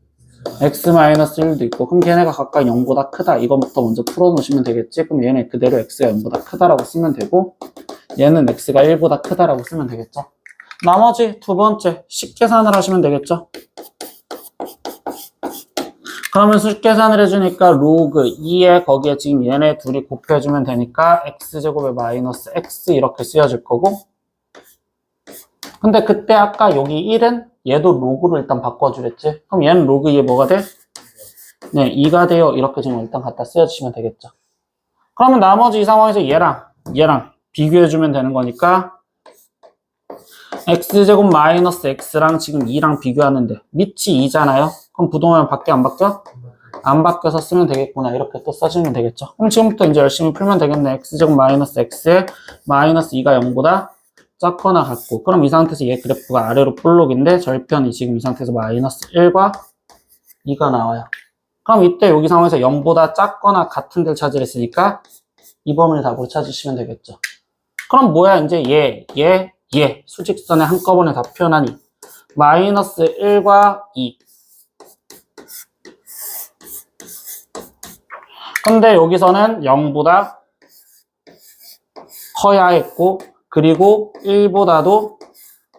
Speaker 1: x-1도 있고 그럼 걔네가 각각 0보다 크다. 이거부터 먼저 풀어놓으시면 되겠지. 그럼 얘는 그대로 x가 0보다 크다라고 쓰면 되고 얘는 x가 1보다 크다라고 쓰면 되겠죠. 나머지 두 번째 식계산을 하시면 되겠죠. 그러면 식계산을 해주니까 로그 2에 거기에 지금 얘네 둘이 곱해주면 되니까 x제곱에 마이너스 x 이렇게 쓰여질 거고 근데 그때 아까 여기 1은 얘도 로그로 일단 바꿔주랬지. 그럼 얘는 로그 2에 뭐가 돼? 네, 2가 돼요. 이렇게 지금 일단 갖다 쓰여주시면 되겠죠. 그러면 나머지 이 상황에서 얘랑 비교해주면 되는 거니까 x제곱 마이너스 x랑 지금 2랑 비교하는데 밑이 2잖아요. 그럼 부동하면 바뀌어 안 바뀌어? 안 바뀌어서 쓰면 되겠구나. 이렇게 또 써주면 되겠죠. 그럼 지금부터 이제 열심히 풀면 되겠네. x제곱 마이너스 x에 마이너스 2가 0보다 작거나 같고 그럼 이 상태에서 얘 그래프가 아래로 볼록인데 절편이 지금 이 상태에서 마이너스 1과 2가 나와요. 그럼 이때 여기 상황에서 0보다 작거나 같은 데를 찾으랬으니까 이 범위를 답으로 찾으시면 되겠죠. 그럼 뭐야? 이제 얘. 수직선에 한꺼번에 다 표현하니. 마이너스 1과 2. 근데 여기서는 0보다 커야 했고, 그리고 1보다도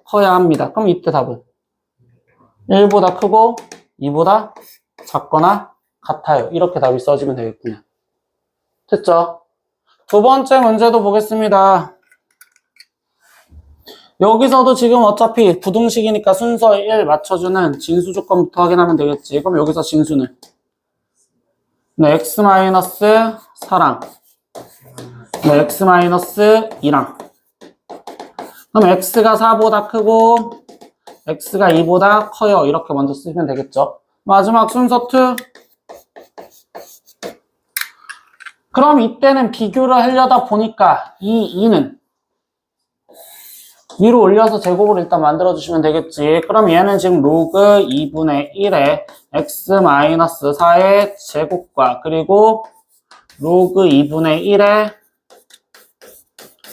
Speaker 1: 커야 합니다. 그럼 이때 답은 1보다 크고 2보다 작거나 같아요. 이렇게 답이 써지면 되겠군요. 됐죠? 두 번째 문제도 보겠습니다. 여기서도 지금 어차피 부등식이니까 순서 1 맞춰주는 진수 조건부터 확인하면 되겠지. 그럼 여기서 진수는 네, x-4랑 네, x-2랑 그럼 x가 4보다 크고 x가 2보다 커요. 이렇게 먼저 쓰면 되겠죠. 마지막 순서 2. 그럼 이때는 비교를 하려다 보니까 이 2는 위로 올려서 제곱을 일단 만들어주시면 되겠지. 그럼 얘는 지금 로그 2분의 1에 x-4의 제곱과 그리고 로그 2분의 1에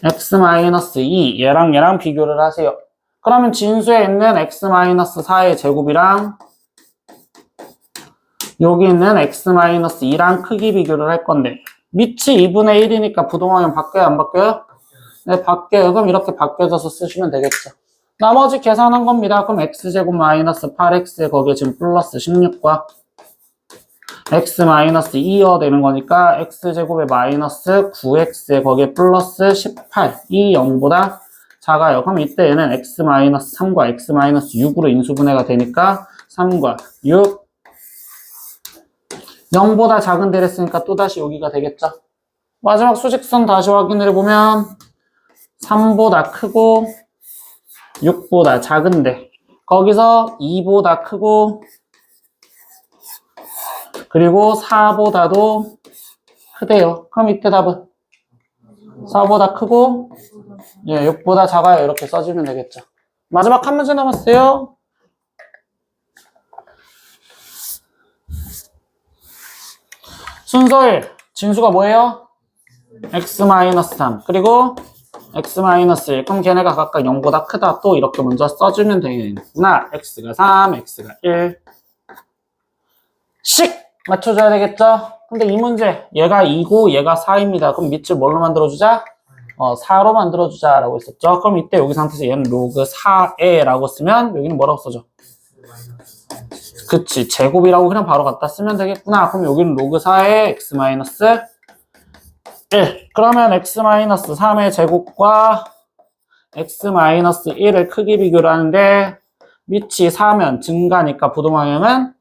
Speaker 1: x-2 얘랑 비교를 하세요. 그러면 진수에 있는 x-4의 제곱이랑 여기 있는 x-2랑 크기 비교를 할 건데 밑이 2분의 1이니까 부동항은 바뀌어요? 안 바뀌어요? 네, 바뀌어요. 그럼 이렇게 바뀌어져서 쓰시면 되겠죠. 나머지 계산한 겁니다. 그럼 x제곱 마이너스 8x에 거기에 지금 플러스 16과 x 마이너스 2여 되는 거니까 x제곱에 마이너스 9x에 거기에 플러스 18 이 0보다 작아요. 그럼 이때 얘는 x 마이너스 3과 x 마이너스 6으로 인수분해가 되니까 3과 6 0보다 작은 데를 했으니까 또다시 여기가 되겠죠. 마지막 수직선 다시 확인을 해보면 3보다 크고 6보다 작은데 거기서 2보다 크고 그리고 4보다도 크대요. 그럼 이때 답은 4보다 크고 6보다 작아요. 이렇게 써주면 되겠죠. 마지막 한 문제 남았어요. 순서 1 진수가 뭐예요? x-3 그리고 x-1 그럼 걔네가 각각 0보다 크다 또 이렇게 먼저 써주면 되겠구나. x가 3, x가 1 씩 맞춰줘야 되겠죠? 근데 이 문제 얘가 2고 얘가 4입니다. 그럼 밑을 뭘로 만들어주자? 4로 만들어주자 라고 했었죠. 그럼 이때 여기 상태에서 얘는 로그 4에 라고 쓰면 여기는 뭐라고 써줘? 그치 제곱이라고 그냥 바로 갖다 쓰면 되겠구나. 그럼 여기는 로그 4에 x-1 그러면 x-3의 제곱과 x-1을 크기 비교를 하는데 밑이 4면 증가니까 부동항형은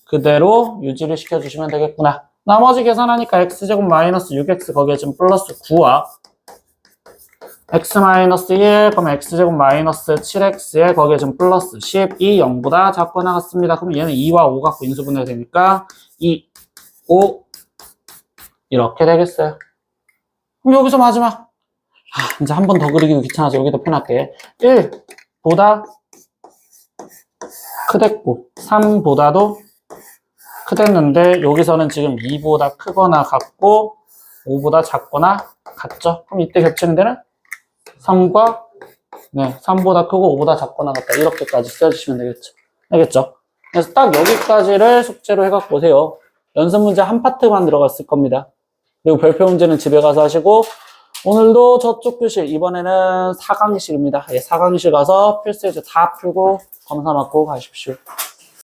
Speaker 1: 그대로 유지를 시켜주시면 되겠구나. 나머지 계산하니까 x제곱 마이너스 6x 거기에 지금 플러스 9와 x-1 그럼 x제곱 마이너스 7x에 거기에 지금 플러스 12 0보다 작거나 같습니다. 그럼 얘는 2와 5 갖고 인수분해 되니까 2, 5 이렇게 되겠어요. 그럼 여기서 마지막 이제 한 번 더 그리기도 귀찮아서 여기다 표현할게. 1보다 크댔고 3보다도 크댔는데 여기서는 지금 2보다 크거나 같고 5보다 작거나 같죠? 그럼 이때 겹치는 데는 3과 3보다 크고 5보다 작거나 같다 이렇게까지 써주시면 되겠죠. 알겠죠? 그래서 딱 여기까지를 숙제로 해갖고 오세요. 연습 문제 한 파트만 들어갔을 겁니다. 그리고 별표 문제는 집에 가서 하시고 오늘도 저쪽 교실 이번에는 4강의실입니다. 4강의실 가서 필수예제 다 풀고 검사 맞고 가십시오.